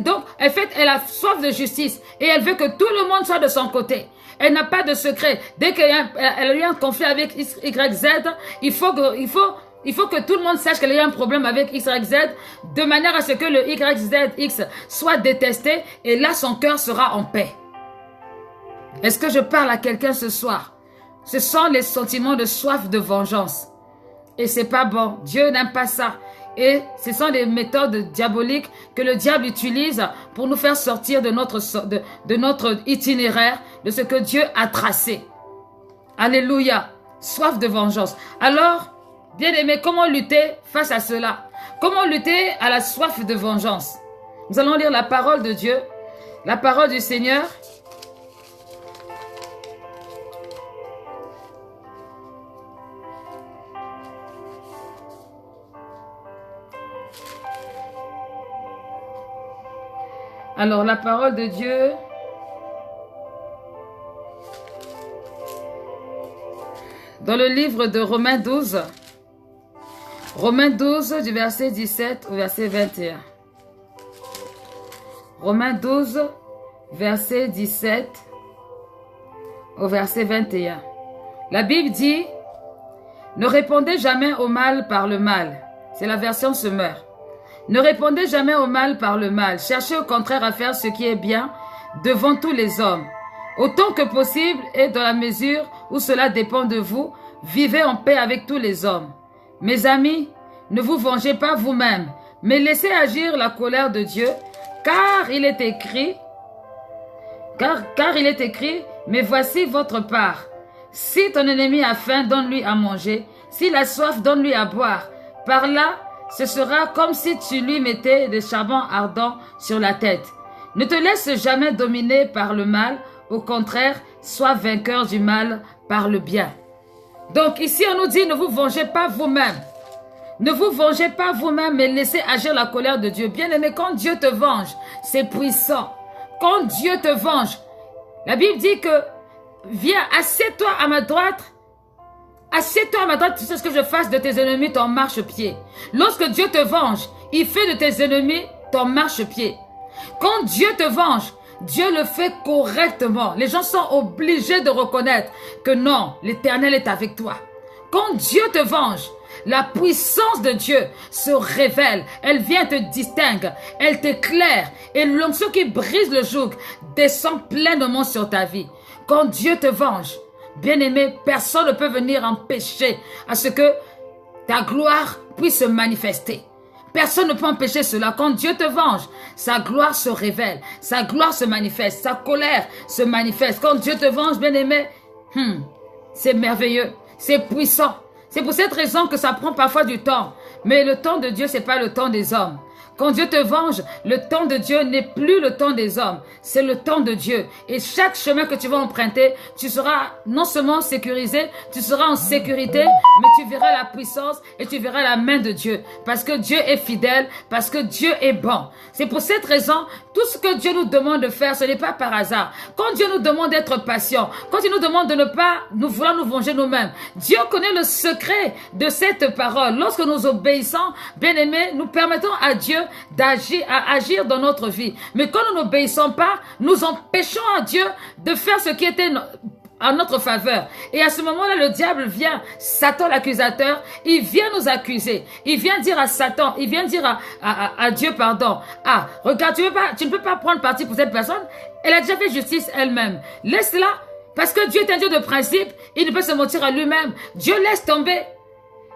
A: Donc, elle a soif de justice. Et elle veut que tout le monde soit de son côté. Elle n'a pas de secret. Dès qu'elle a eu un conflit avec YZ, il faut que tout le monde sache qu'elle a eu un problème avec XYZ, de manière à ce que le YZX soit détesté. Et là, son cœur sera en paix. Est-ce que je parle à quelqu'un ce soir? Ce sont les sentiments de soif de vengeance. Et c'est pas bon. Dieu n'aime pas ça. Et ce sont des méthodes diaboliques que le diable utilise pour nous faire sortir de notre itinéraire, de ce que Dieu a tracé. Alléluia. Soif de vengeance. Alors, bien-aimés, comment lutter face à cela? Comment lutter à la soif de vengeance? Nous allons lire la parole de Dieu, la parole du Seigneur. Alors, la parole de Dieu, dans le livre de Romains 12, du verset 17 au verset 21. Romains 12, verset 17 au verset 21. La Bible dit, « Ne répondez jamais au mal par le mal. » C'est la version Semeur. Ne répondez jamais au mal par le mal. Cherchez au contraire à faire ce qui est bien devant tous les hommes. Autant que possible et dans la mesure où cela dépend de vous, vivez en paix avec tous les hommes. Mes amis, ne vous vengez pas vous-même, mais laissez agir la colère de Dieu, car il est écrit, mais voici votre part. Si ton ennemi a faim, donne-lui à manger. S'il a soif, donne-lui à boire. Par là, ce sera comme si tu lui mettais des charbons ardents sur la tête. Ne te laisse jamais dominer par le mal. Au contraire, sois vainqueur du mal par le bien. Donc ici, on nous dit, ne vous vengez pas vous-même. Ne vous vengez pas vous-même, mais laissez agir la colère de Dieu. Bien-aimé, quand Dieu te venge, c'est puissant. Quand Dieu te venge, la Bible dit que, viens, assieds-toi à ma droite. Assieds-toi à ma droite, tu sais ce que je fasse de tes ennemis ton marchepied. Lorsque Dieu te venge, il fait de tes ennemis ton marchepied. Quand Dieu te venge, Dieu le fait correctement. Les gens sont obligés de reconnaître que non, l'Éternel est avec toi. Quand Dieu te venge, la puissance de Dieu se révèle. Elle vient te distinguer. Elle t'éclaire. Et l'onction qui brise le joug descend pleinement sur ta vie. Quand Dieu te venge, bien-aimé, personne ne peut venir empêcher à ce que ta gloire puisse se manifester. Personne ne peut empêcher cela. Quand Dieu te venge, sa gloire se révèle, sa gloire se manifeste, sa colère se manifeste. Quand Dieu te venge, bien-aimé, c'est merveilleux, c'est puissant. C'est pour cette raison que ça prend parfois du temps. Mais le temps de Dieu, c'est pas le temps des hommes. Quand Dieu te venge, le temps de Dieu n'est plus le temps des hommes. C'est le temps de Dieu. Et chaque chemin que tu vas emprunter, tu seras non seulement sécurisé, tu seras en sécurité, mais tu verras la puissance et tu verras la main de Dieu. Parce que Dieu est fidèle, parce que Dieu est bon. C'est pour cette raison, tout ce que Dieu nous demande de faire, ce n'est pas par hasard. Quand Dieu nous demande d'être patient, quand il nous demande de ne pas vouloir nous venger nous-mêmes, Dieu connaît le secret de cette parole. Lorsque nous obéissons, bien-aimés, nous permettons à Dieu d'agir dans notre vie. Mais quand nous n'obéissons pas, nous empêchons à Dieu de faire ce qui était en notre faveur. Et à ce moment-là, le diable vient, Satan l'accusateur, il vient nous accuser. Il vient dire à Satan, il vient dire à Dieu, pardon. Ah, regarde, tu ne peux pas prendre parti pour cette personne. Elle a déjà fait justice elle-même. Laisse-la, parce que Dieu est un Dieu de principe. Il ne peut se mentir à lui-même. Dieu laisse tomber.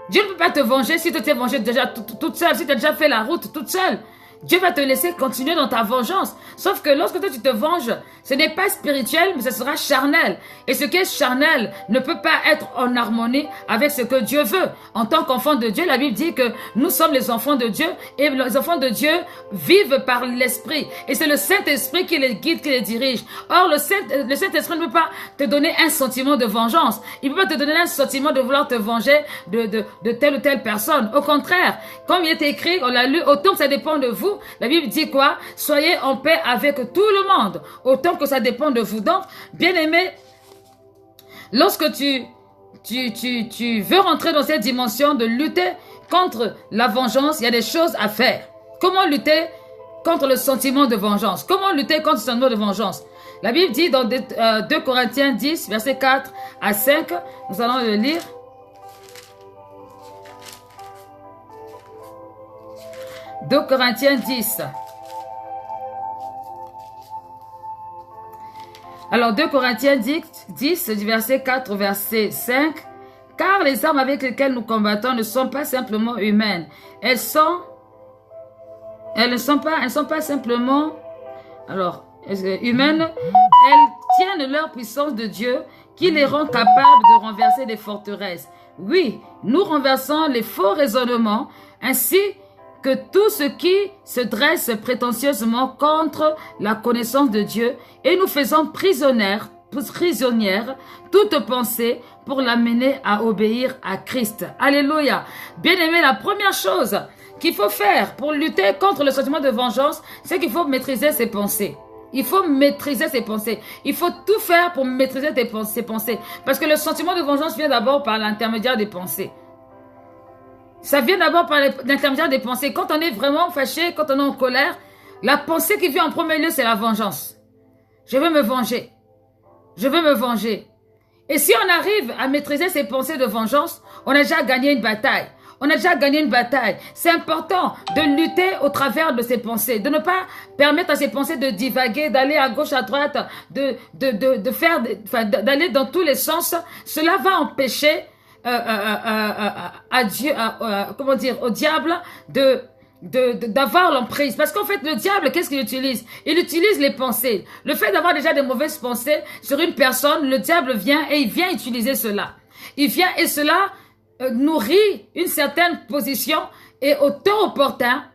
A: Dieu ne peut pas te venger si tu t'es vengé déjà toute seule, si tu as déjà fait la route toute seule. Dieu va te laisser continuer dans ta vengeance. Sauf que lorsque toi tu te venges, ce n'est pas spirituel, mais ce sera charnel. Et ce qui est charnel ne peut pas être en harmonie avec ce que Dieu veut. En tant qu'enfant de Dieu, la Bible dit que nous sommes les enfants de Dieu et les enfants de Dieu vivent par l'Esprit. Et c'est le Saint-Esprit qui les guide, qui les dirige. Or, le Saint-Esprit ne peut pas te donner un sentiment de vengeance. Il ne peut pas te donner un sentiment de vouloir te venger de telle ou telle personne. Au contraire, comme il est écrit, on l'a lu, autant que ça dépend de vous, la Bible dit quoi? Soyez en paix avec tout le monde, autant que ça dépend de vous. Donc, bien-aimé, lorsque tu veux rentrer dans cette dimension de lutter contre la vengeance, il y a des choses à faire. Comment lutter contre le sentiment de vengeance? Comment lutter contre le sentiment de vengeance? La Bible dit dans 2 Corinthiens 10, versets 4 à 5, nous allons le lire. 2 Corinthiens 10. Alors 2 Corinthiens 10, du verset 4 au verset 5. Car les armes avec lesquelles nous combattons ne sont pas simplement humaines. Elles ne sont pas simplement humaines. Elles tiennent leur puissance de Dieu qui les rend capables de renverser des forteresses. Oui, nous renversons les faux raisonnements ainsi que tout ce qui se dresse prétentieusement contre la connaissance de Dieu et nous faisons prisonnière toute pensée pour l'amener à obéir à Christ. Alléluia. Bien-aimé, la première chose qu'il faut faire pour lutter contre le sentiment de vengeance, c'est qu'il faut maîtriser ses pensées. Il faut maîtriser ses pensées. Il faut tout faire pour maîtriser ses pensées. Parce que le sentiment de vengeance vient d'abord par l'intermédiaire des pensées. Ça vient d'abord par l'intermédiaire des pensées. Quand on est vraiment fâché, quand on est en colère, la pensée qui vient en premier lieu, c'est la vengeance. Je veux me venger. Je veux me venger. Et si on arrive à maîtriser ces pensées de vengeance, on a déjà gagné une bataille. On a déjà gagné une bataille. C'est important de lutter au travers de ces pensées, de ne pas permettre à ces pensées de divaguer, d'aller à gauche, à droite, d'aller dans tous les sens. Cela va empêcher au diable d'avoir l'emprise. Parce qu'en fait, le diable, qu'est-ce qu'il utilise? Il utilise les pensées. Le fait d'avoir déjà des mauvaises pensées sur une personne, le diable vient et il vient utiliser cela. Il vient et cela nourrit une certaine position et au temps opportun,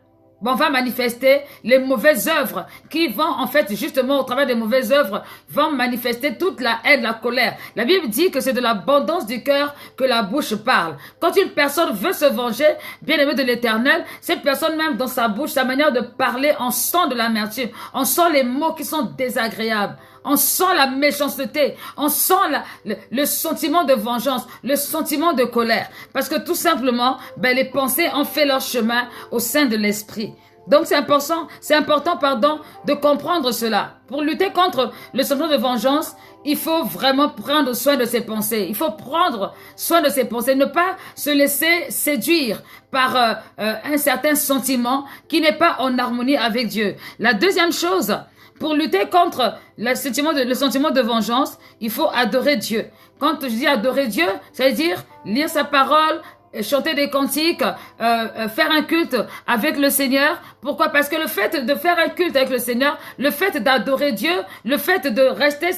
A: on va manifester les mauvaises œuvres qui vont, en fait, justement, au travers des mauvaises œuvres, vont manifester toute la haine, la colère. La Bible dit que c'est de l'abondance du cœur que la bouche parle. Quand une personne veut se venger, bien-aimé de l'Éternel, cette personne même dans sa bouche, sa manière de parler, on sent de l'amertume, on sent les mots qui sont désagréables. On sent la méchanceté, on sent le sentiment de vengeance, le sentiment de colère. Parce que tout simplement, les pensées ont fait leur chemin au sein de l'esprit. Donc c'est important, de comprendre cela. Pour lutter contre le sentiment de vengeance, il faut vraiment prendre soin de ses pensées. Il faut prendre soin de ses pensées, ne pas se laisser séduire par un certain sentiment qui n'est pas en harmonie avec Dieu. La deuxième chose, pour lutter contre le sentiment de vengeance, il faut adorer Dieu. Quand je dis adorer Dieu, ça veut dire lire sa parole, chanter des cantiques, faire un culte avec le Seigneur. Pourquoi? Parce que le fait de faire un culte avec le Seigneur, le fait d'adorer Dieu, le fait de rester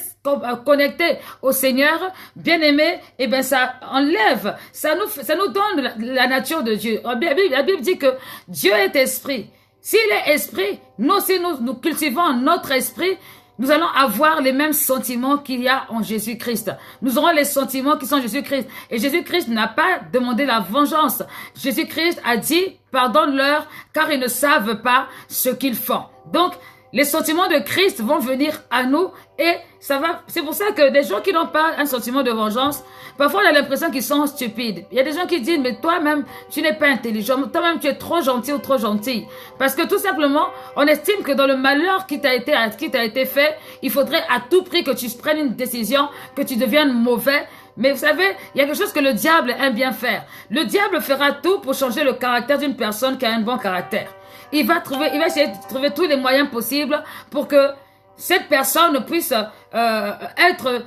A: connecté au Seigneur, bien aimé, ça enlève, ça nous donne la nature de Dieu. La Bible dit que Dieu est esprit. S'il est esprit, nous aussi nous cultivons notre esprit, nous allons avoir les mêmes sentiments qu'il y a en Jésus-Christ. Nous aurons les sentiments qui sont en Jésus-Christ. Et Jésus-Christ n'a pas demandé la vengeance. Jésus-Christ a dit, pardonne-leur, car ils ne savent pas ce qu'ils font. Donc, les sentiments de Christ vont venir à nous et c'est pour ça que des gens qui n'ont pas un sentiment de vengeance, parfois on a l'impression qu'ils sont stupides. Il y a des gens qui disent, mais toi-même, tu n'es pas intelligent, toi-même tu es trop gentil ou trop gentille. Parce que tout simplement, on estime que dans le malheur qui t'a été fait, il faudrait à tout prix que tu prennes une décision, que tu deviennes mauvais. Mais vous savez, il y a quelque chose que le diable aime bien faire. Le diable fera tout pour changer le caractère d'une personne qui a un bon caractère. Il va essayer de trouver tous les moyens possibles pour que cette personne puisse être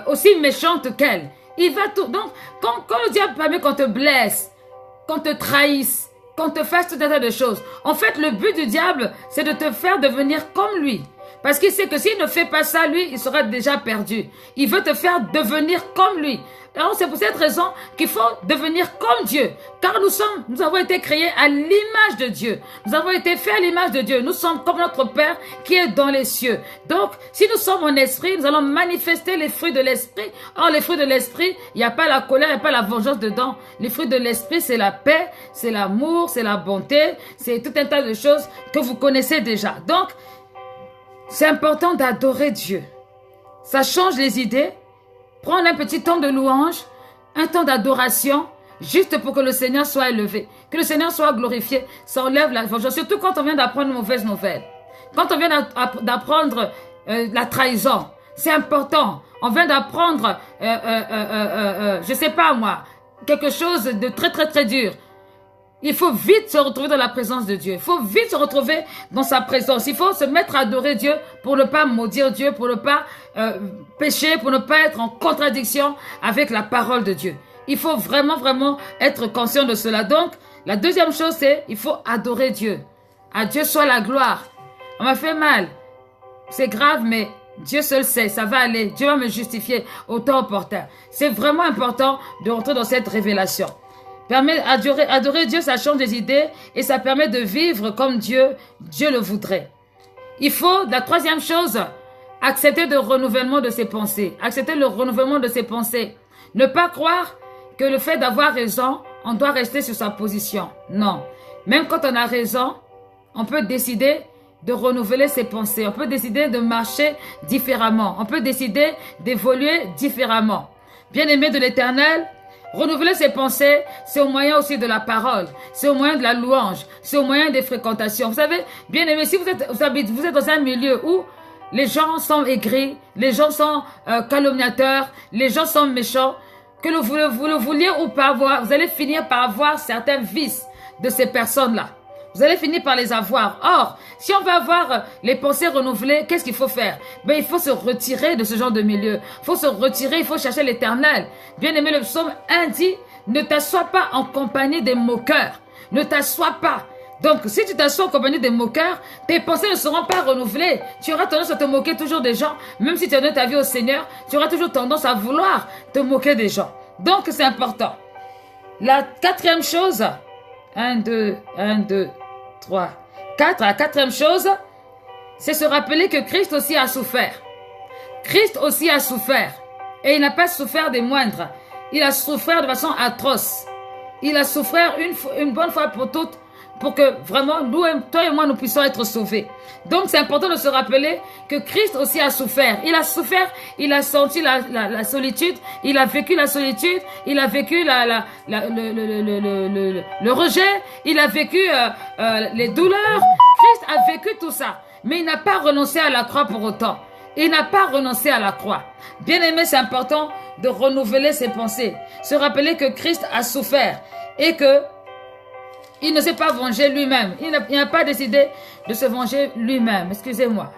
A: aussi méchante qu'elle. Il va tout. Donc, quand le diable permet qu'on te blesse, qu'on te trahisse, qu'on te fasse tout un tas de choses, en fait, le but du diable, c'est de te faire devenir comme lui. Parce qu'il sait que s'il ne fait pas ça, lui, il sera déjà perdu. Il veut te faire devenir comme lui. Alors, c'est pour cette raison qu'il faut devenir comme Dieu. Car nous avons été créés à l'image de Dieu. Nous avons été faits à l'image de Dieu. Nous sommes comme notre Père qui est dans les cieux. Donc, si nous sommes en esprit, nous allons manifester les fruits de l'esprit. Or, les fruits de l'esprit, il n'y a pas la colère, il n'y a pas la vengeance dedans. Les fruits de l'esprit, c'est la paix, c'est l'amour, c'est la bonté, c'est tout un tas de choses que vous connaissez déjà. Donc, c'est important d'adorer Dieu. Ça change les idées. Prendre un petit temps de louange, un temps d'adoration, juste pour que le Seigneur soit élevé, que le Seigneur soit glorifié. Ça enlève la vengeance, surtout quand on vient d'apprendre une mauvaise nouvelle. Quand on vient d'apprendre la trahison, c'est important. On vient d'apprendre, je sais pas moi, quelque chose de très très très dur. Il faut vite se retrouver dans la présence de Dieu. Il faut vite se retrouver dans sa présence. Il faut se mettre à adorer Dieu pour ne pas maudire Dieu, pour ne pas pécher, pour ne pas être en contradiction avec la parole de Dieu. Il faut vraiment, vraiment être conscient de cela. Donc, la deuxième chose, c'est il faut adorer Dieu. À Dieu soit la gloire. On m'a fait mal. C'est grave, mais Dieu seul sait. Ça va aller. Dieu va me justifier au temps opportun. C'est vraiment important de rentrer dans cette révélation. Adorer Dieu, ça change des idées et ça permet de vivre comme Dieu le voudrait. Il faut, la troisième chose, accepter le renouvellement de ses pensées. Accepter le renouvellement de ses pensées. Ne pas croire que le fait d'avoir raison, on doit rester sur sa position. Non. Même quand on a raison, on peut décider de renouveler ses pensées. On peut décider de marcher différemment. On peut décider d'évoluer différemment. Bien-aimé de l'Éternel, renouveler ses pensées, c'est au moyen aussi de la parole, c'est au moyen de la louange, c'est au moyen des fréquentations. Vous savez, bien aimé, si vous êtes dans un milieu où les gens sont aigris, les gens sont calomniateurs, les gens sont méchants, que vous le vouliez ou pas, vous allez finir par avoir certains vices de ces personnes-là. Vous allez finir par les avoir. Or, si on veut avoir les pensées renouvelées, qu'est-ce qu'il faut faire? Il faut se retirer de ce genre de milieu. Il faut se retirer, il faut chercher l'Éternel. Bien aimé, le psaume 1 dit, ne t'assois pas en compagnie des moqueurs. Ne t'assois pas. Donc, si tu t'assois en compagnie des moqueurs, tes pensées ne seront pas renouvelées. Tu auras tendance à te moquer toujours des gens. Même si tu as donné ta vie au Seigneur, tu auras toujours tendance à vouloir te moquer des gens. Donc, c'est important. La quatrième chose, 1, 2, 3. La quatrième chose, c'est se rappeler que Christ aussi a souffert. Christ aussi a souffert. Et il n'a pas souffert des moindres. Il a souffert de façon atroce. Il a souffert une bonne fois pour toutes pour que vraiment, nous, toi et moi, nous puissions être sauvés. Donc, c'est important de se rappeler que Christ aussi a souffert. Il a souffert, il a senti la solitude, il a vécu la solitude, il a vécu le rejet, il a vécu les douleurs. Christ a vécu tout ça. Mais il n'a pas renoncé à la croix pour autant. Il n'a pas renoncé à la croix. Bien aimé, c'est important de renouveler ses pensées. Se rappeler que Christ a souffert et que il ne s'est pas vengé lui-même. Il n'a pas décidé de se venger lui-même. Excusez-moi.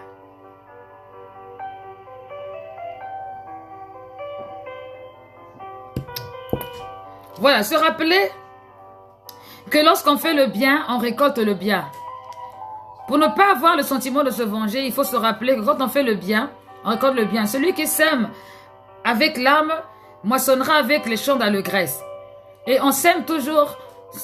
A: Voilà, se rappeler que lorsqu'on fait le bien, on récolte le bien. Pour ne pas avoir le sentiment de se venger, il faut se rappeler que quand on fait le bien, on récolte le bien. Celui qui sème avec l'âme moissonnera avec les champs d'allégresse. Et on sème toujours...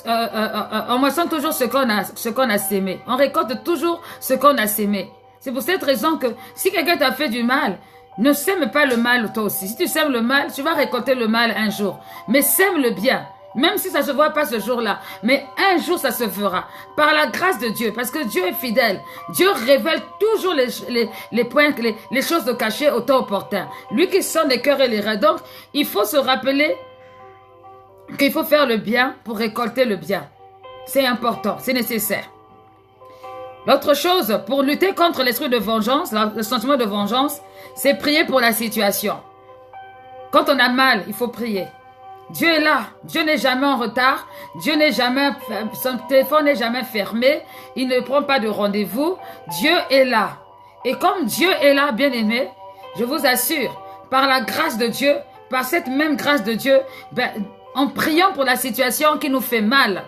A: on moissonne toujours ce qu'on a sémé. On récolte toujours ce qu'on a sémé. C'est pour cette raison que si quelqu'un t'a fait du mal, ne sème pas le mal toi aussi. Si tu sèmes le mal, tu vas récolter le mal un jour. Mais sème le bien. Même si ça ne se voit pas ce jour-là. Mais un jour, ça se fera. Par la grâce de Dieu. Parce que Dieu est fidèle. Dieu révèle toujours les points, les choses de cachées au temps opportun. Lui qui sonde les cœurs et les reins. Donc, il faut se rappeler qu'il faut faire le bien pour récolter le bien. C'est important, c'est nécessaire. L'autre chose, pour lutter contre l'esprit de vengeance, le sentiment de vengeance, c'est prier pour la situation. Quand on a mal, il faut prier. Dieu est là, Dieu n'est jamais en retard, Dieu n'est jamais, son téléphone n'est jamais fermé, il ne prend pas de rendez-vous, Dieu est là. Et comme Dieu est là, bien-aimé, je vous assure, par la grâce de Dieu, par cette même grâce de Dieu, en priant pour la situation qui nous fait mal,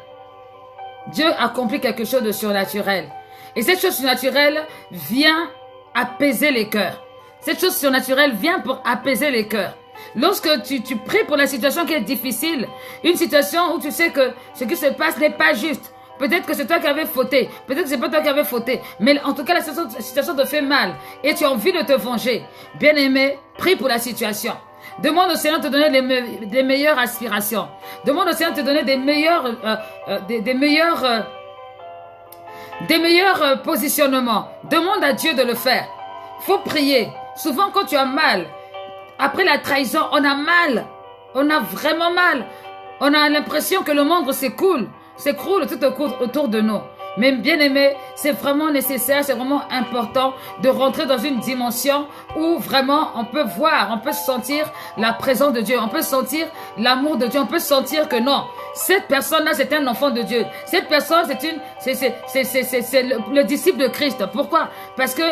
A: Dieu accomplit quelque chose de surnaturel. Et cette chose surnaturelle vient apaiser les cœurs. Cette chose surnaturelle vient pour apaiser les cœurs. Lorsque tu pries pour la situation qui est difficile, une situation où tu sais que ce qui se passe n'est pas juste, peut-être que c'est toi qui avais fauté, peut-être que c'est pas toi qui avais fauté, mais en tout cas la situation te fait mal et tu as envie de te venger. Bien-aimé, prie pour la situation. Demande au Seigneur de te donner des meilleures aspirations. Demande au Seigneur de te donner des meilleurs positionnements. Demande à Dieu de le faire. Il faut prier. Souvent quand tu as mal, après la trahison, on a mal. On a vraiment mal. On a l'impression que le monde s'écroule tout autour de nous. Mais bien aimé, c'est vraiment nécessaire, c'est vraiment important de rentrer dans une dimension où vraiment on peut voir, on peut sentir la présence de Dieu, on peut sentir l'amour de Dieu, on peut sentir que non, cette personne-là c'est un enfant de Dieu. Cette personne c'est le disciple de Christ. Pourquoi? Parce que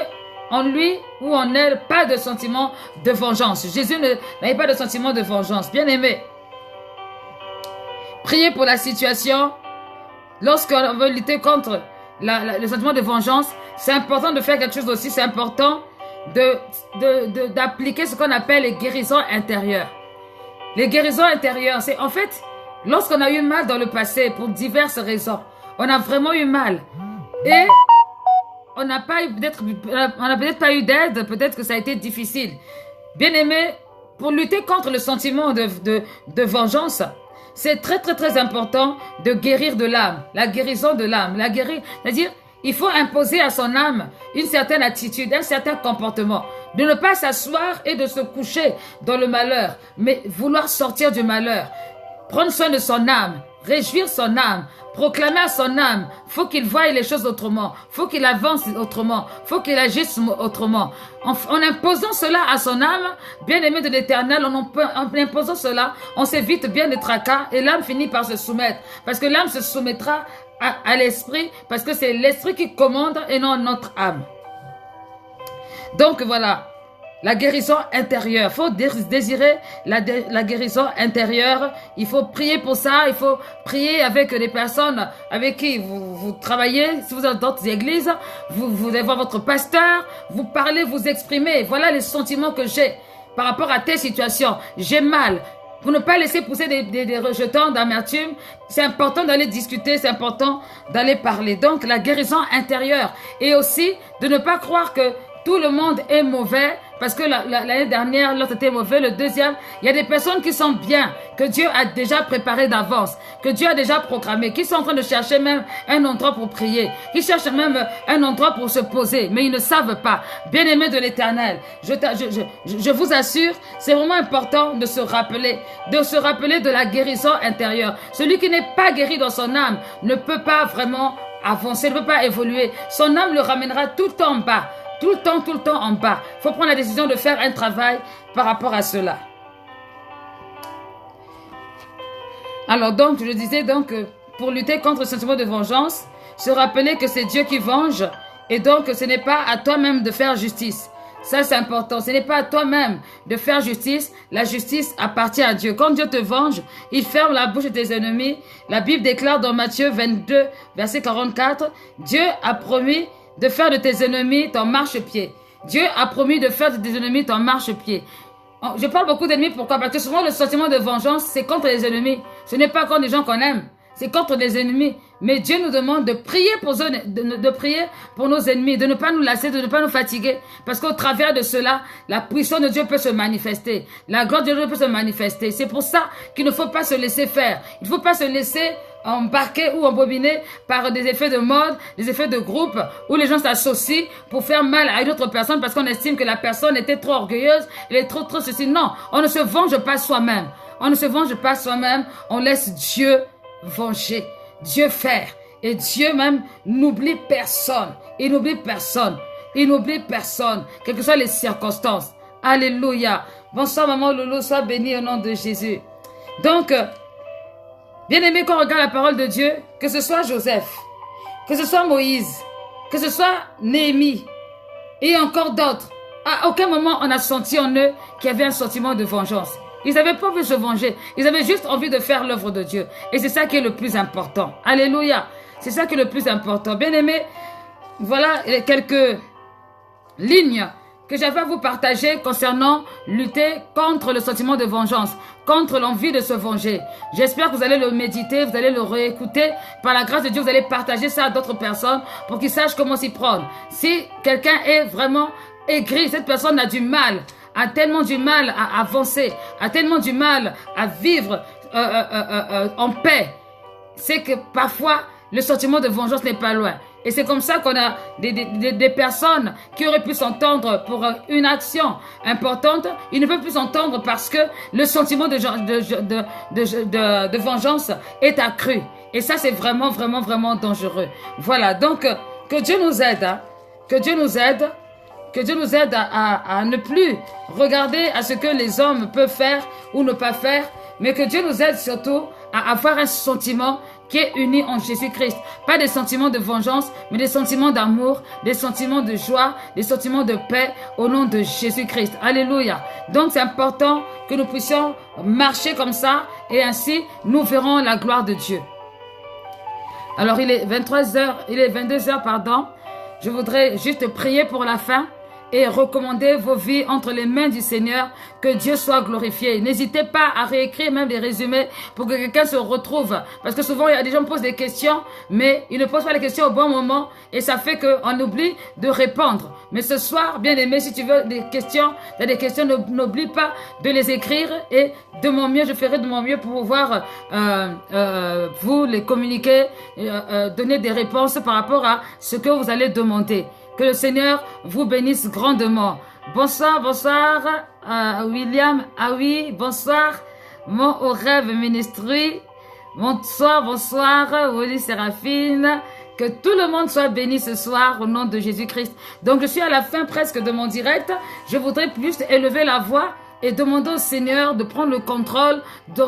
A: en lui ou en elle, pas de sentiment de vengeance. Jésus n'avait pas de sentiment de vengeance. Bien aimé, priez pour la situation. Lorsqu'on veut lutter contre le sentiment de vengeance, c'est important de faire quelque chose aussi. C'est important d'appliquer ce qu'on appelle les guérisons intérieures. Les guérisons intérieures, c'est en fait, lorsqu'on a eu mal dans le passé pour diverses raisons, on a vraiment eu mal. Et on n'a peut-être pas eu d'aide, peut-être que ça a été difficile. Bien aimé, pour lutter contre le sentiment de vengeance, c'est très très très important de guérir de l'âme, la guérison de l'âme. C'est-à-dire, il faut imposer à son âme une certaine attitude, un certain comportement. De ne pas s'asseoir et de se coucher dans le malheur, mais vouloir sortir du malheur. Prendre soin de son âme, réjouir son âme, proclamer à son âme, faut qu'il voie les choses autrement, faut qu'il avance autrement, faut qu'il agisse autrement. En imposant cela à son âme, bien-aimé de l'Éternel, en imposant cela, on s'évite bien des tracas et l'âme finit par se soumettre. Parce que l'âme se soumettra à l'esprit, parce que c'est l'esprit qui commande et non notre âme. Donc voilà. La guérison intérieure, il faut désirer la guérison intérieure, il faut prier pour ça, il faut prier avec les personnes avec qui vous travaillez, si vous êtes dans d'autres églises, vous allez voir votre pasteur, vous parlez, vous exprimez, voilà les sentiments que j'ai par rapport à telle situation, j'ai mal, pour ne pas laisser pousser des rejetons d'amertume. C'est important d'aller discuter, c'est important d'aller parler. Donc, la guérison intérieure. Et aussi, de ne pas croire que tout le monde est mauvais, parce que l'année dernière, l'autre était mauvais. Le deuxième, il y a des personnes qui sont bien, que Dieu a déjà préparé d'avance, que Dieu a déjà programmé, qui sont en train de chercher même un endroit pour prier, qui cherchent même un endroit pour se poser, mais ils ne savent pas. Bien-aimés de l'Éternel, je vous assure, c'est vraiment important de se rappeler de la guérison intérieure. Celui qui n'est pas guéri dans son âme ne peut pas vraiment avancer, ne peut pas évoluer. Son âme le ramènera tout en bas. Tout le temps en bas. Il faut prendre la décision de faire un travail par rapport à cela. Alors donc, je disais donc, pour lutter contre le sentiment de vengeance, se rappeler que c'est Dieu qui venge et donc ce n'est pas à toi-même de faire justice. Ça, c'est important. Ce n'est pas à toi-même de faire justice. La justice appartient à Dieu. Quand Dieu te venge, il ferme la bouche de tes ennemis. La Bible déclare dans Matthieu 22, verset 44, Dieu a promis de faire de tes ennemis ton marchepied. Dieu a promis de faire de tes ennemis ton marchepied. Je parle beaucoup d'ennemis, pourquoi? Parce que souvent le sentiment de vengeance, c'est contre les ennemis. Ce n'est pas contre les gens qu'on aime, c'est contre les ennemis. Mais Dieu nous demande de prier pour nos ennemis, de ne pas nous lasser, de ne pas nous fatiguer. Parce qu'au travers de cela, la puissance de Dieu peut se manifester. La gloire de Dieu peut se manifester. C'est pour ça qu'il ne faut pas se laisser faire. Il ne faut pas se laisser embarquer ou embobiner par des effets de mode, des effets de groupe, où les gens s'associent pour faire mal à une autre personne parce qu'on estime que la personne était trop orgueilleuse, elle est trop ceci. Non, on ne se venge pas soi-même. On ne se venge pas soi-même, on laisse Dieu venger, Dieu faire. Et Dieu même n'oublie personne. Il n'oublie personne. Il n'oublie personne, quelles que soient les circonstances. Alléluia. Bonsoir maman Loulou, sois bénie au nom de Jésus. Donc, bien aimé, quand on regarde la parole de Dieu, que ce soit Joseph, que ce soit Moïse, que ce soit Néhémie et encore d'autres, à aucun moment on a senti en eux qu'il y avait un sentiment de vengeance. Ils n'avaient pas envie de se venger, ils avaient juste envie de faire l'œuvre de Dieu. Et c'est ça qui est le plus important. Alléluia. C'est ça qui est le plus important. Bien aimé, voilà quelques lignes que j'avais à vous partager concernant lutter contre le sentiment de vengeance, contre l'envie de se venger. J'espère que vous allez le méditer, vous allez le réécouter. Par la grâce de Dieu, vous allez partager ça à d'autres personnes pour qu'ils sachent comment s'y prendre. Si quelqu'un est vraiment aigri, cette personne a du mal, a tellement du mal à avancer, a tellement du mal à vivre en paix, c'est que parfois, le sentiment de vengeance n'est pas loin. Et c'est comme ça qu'on a des personnes qui auraient pu s'entendre pour une action importante. Ils ne peuvent plus s'entendre parce que le sentiment de vengeance est accru. Et ça, c'est vraiment, vraiment, vraiment dangereux. Voilà, donc que Dieu nous aide. Hein, que Dieu nous aide. Que Dieu nous aide à ne plus regarder à ce que les hommes peuvent faire ou ne pas faire. Mais que Dieu nous aide surtout à avoir un sentiment qui est uni en Jésus-Christ. Pas des sentiments de vengeance, mais des sentiments d'amour, des sentiments de joie, des sentiments de paix au nom de Jésus-Christ. Alléluia. Donc c'est important que nous puissions marcher comme ça et ainsi nous verrons la gloire de Dieu. Alors il est 22h, pardon. Je voudrais juste prier pour la fin et recommander vos vies entre les mains du Seigneur, que Dieu soit glorifié. N'hésitez pas à réécrire même des résumés pour que quelqu'un se retrouve. Parce que souvent, il y a des gens qui posent des questions, mais ils ne posent pas les questions au bon moment et ça fait qu'on oublie de répondre. Mais ce soir, bien aimé, si tu veux des questions, n'oublie pas de les écrire et de mon mieux, je ferai de mon mieux pour pouvoir vous les communiquer, donner des réponses par rapport à ce que vous allez demander. Que le Seigneur vous bénisse grandement. Bonsoir, bonsoir, William. Ah oui, bonsoir, mon au rêve ministry. Bonsoir, bonsoir, Woli Séraphine. Que tout le monde soit béni ce soir au nom de Jésus-Christ. Donc, je suis à la fin presque de mon direct. Je voudrais plus élever la voix et demander au Seigneur de prendre le contrôle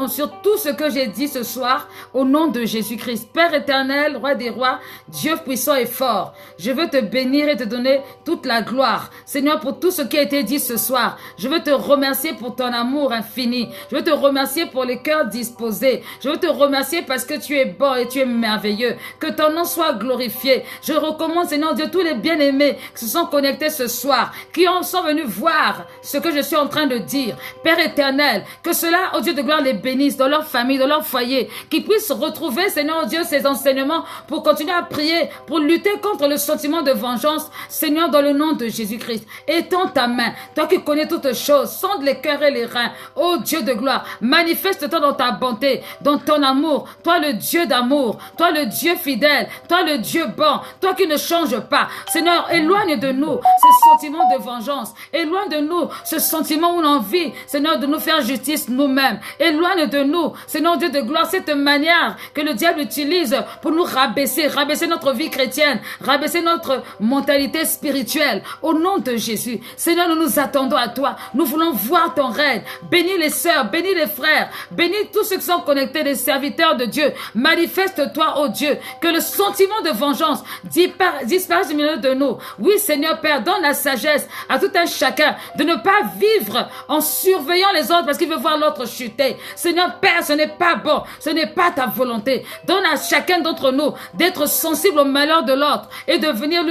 A: sur tout ce que j'ai dit ce soir au nom de Jésus-Christ. Père éternel, roi des rois, Dieu puissant et fort, je veux te bénir et te donner toute la gloire. Seigneur, pour tout ce qui a été dit ce soir, je veux te remercier pour ton amour infini. Je veux te remercier pour les cœurs disposés. Je veux te remercier parce que tu es bon et tu es merveilleux. Que ton nom soit glorifié. Je recommande, Seigneur Dieu, tous les bien-aimés qui se sont connectés ce soir, qui sont venus voir ce que je suis en train de dire. grandir. Père éternel, que cela, oh Dieu de gloire, les bénisse dans leur famille, dans leur foyer, qu'ils puissent retrouver, Seigneur Dieu, ces enseignements pour continuer à prier, pour lutter contre le sentiment de vengeance, Seigneur, dans le nom de Jésus-Christ. Étends ta main, toi qui connais toutes choses, sonde les cœurs et les reins, oh Dieu de gloire, manifeste-toi dans ta bonté, dans ton amour, toi le Dieu d'amour, toi le Dieu fidèle, toi le Dieu bon, toi qui ne changes pas. Seigneur, éloigne de nous ce sentiment de vengeance, éloigne de nous ce sentiment où l'on vit, Seigneur, de nous faire justice nous-mêmes. Éloigne de nous, Seigneur Dieu de gloire, cette manière que le diable utilise pour nous rabaisser notre vie chrétienne, rabaisser notre mentalité spirituelle. Au nom de Jésus, Seigneur, nous nous attendons à toi. Nous voulons voir ton règne. Bénis les sœurs, bénis les frères, bénis tous ceux qui sont connectés, les serviteurs de Dieu. Manifeste-toi, oh Dieu, que le sentiment de vengeance disparaisse du milieu de nous. Oui, Seigneur Père, donne la sagesse à tout un chacun de ne pas vivre en surveillant les autres parce qu'il veut voir l'autre chuter. Seigneur Père, ce n'est pas bon, ce n'est pas ta volonté. Donne à chacun d'entre nous d'être sensible au malheur de l'autre et de venir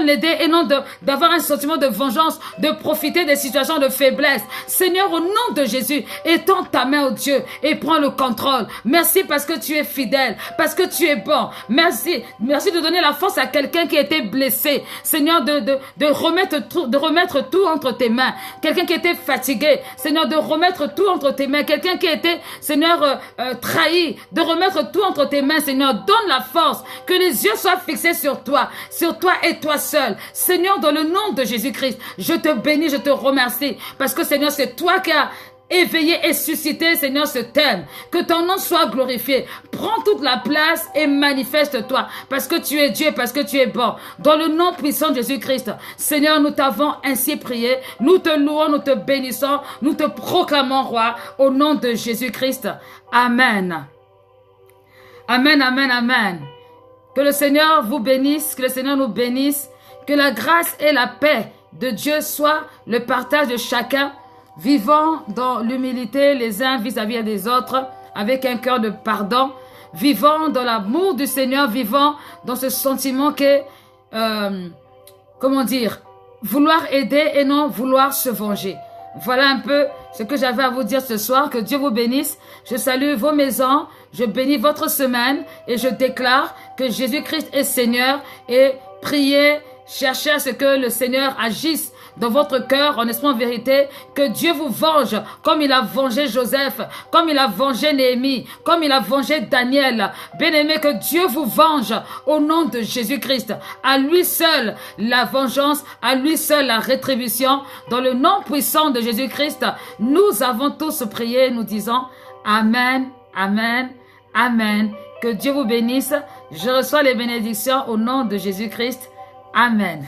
A: l'aider et non d'avoir un sentiment de vengeance, de profiter des situations de faiblesse. Seigneur, au nom de Jésus, étends ta main, oh Dieu, et prends le contrôle. Merci parce que tu es fidèle, parce que tu es bon. Merci de donner la force à quelqu'un qui a été blessé. Seigneur, de remettre tout entre tes mains. Quelqu'un qui était fatigué, Seigneur, de remettre tout entre tes mains. Quelqu'un qui a été, Seigneur, trahi, de remettre tout entre tes mains. Seigneur, donne la force, que les yeux soient fixés sur toi et toi seul. Seigneur, dans le nom de Jésus-Christ, je te bénis, je te remercie, parce que Seigneur, c'est toi qui as éveiller et susciter, Seigneur, ce thème. Que ton nom soit glorifié. Prends toute la place et manifeste-toi. Parce que tu es Dieu, parce que tu es bon. Dans le nom puissant de Jésus-Christ. Seigneur, nous t'avons ainsi prié. Nous te louons, nous te bénissons. Nous te proclamons roi. Au nom de Jésus-Christ. Amen. Amen, amen, amen. Que le Seigneur vous bénisse. Que le Seigneur nous bénisse. Que la grâce et la paix de Dieu soient le partage de chacun. Vivons dans l'humilité les uns vis-à-vis des autres, avec un cœur de pardon. Vivons dans l'amour du Seigneur, vivons dans ce sentiment que, vouloir aider et non vouloir se venger. Voilà un peu ce que j'avais à vous dire ce soir. Que Dieu vous bénisse. Je salue vos maisons, je bénis votre semaine et je déclare que Jésus-Christ est Seigneur et priez, cherchez à ce que le Seigneur agisse dans votre cœur, en esprit, en vérité, que Dieu vous venge, comme il a vengé Joseph, comme il a vengé Néhémie, comme il a vengé Daniel. Bien-aimé, que Dieu vous venge au nom de Jésus-Christ. À lui seul la vengeance, à lui seul la rétribution. Dans le nom puissant de Jésus-Christ, nous avons tous prié, nous disons Amen, Amen, Amen. Que Dieu vous bénisse. Je reçois les bénédictions au nom de Jésus-Christ. Amen.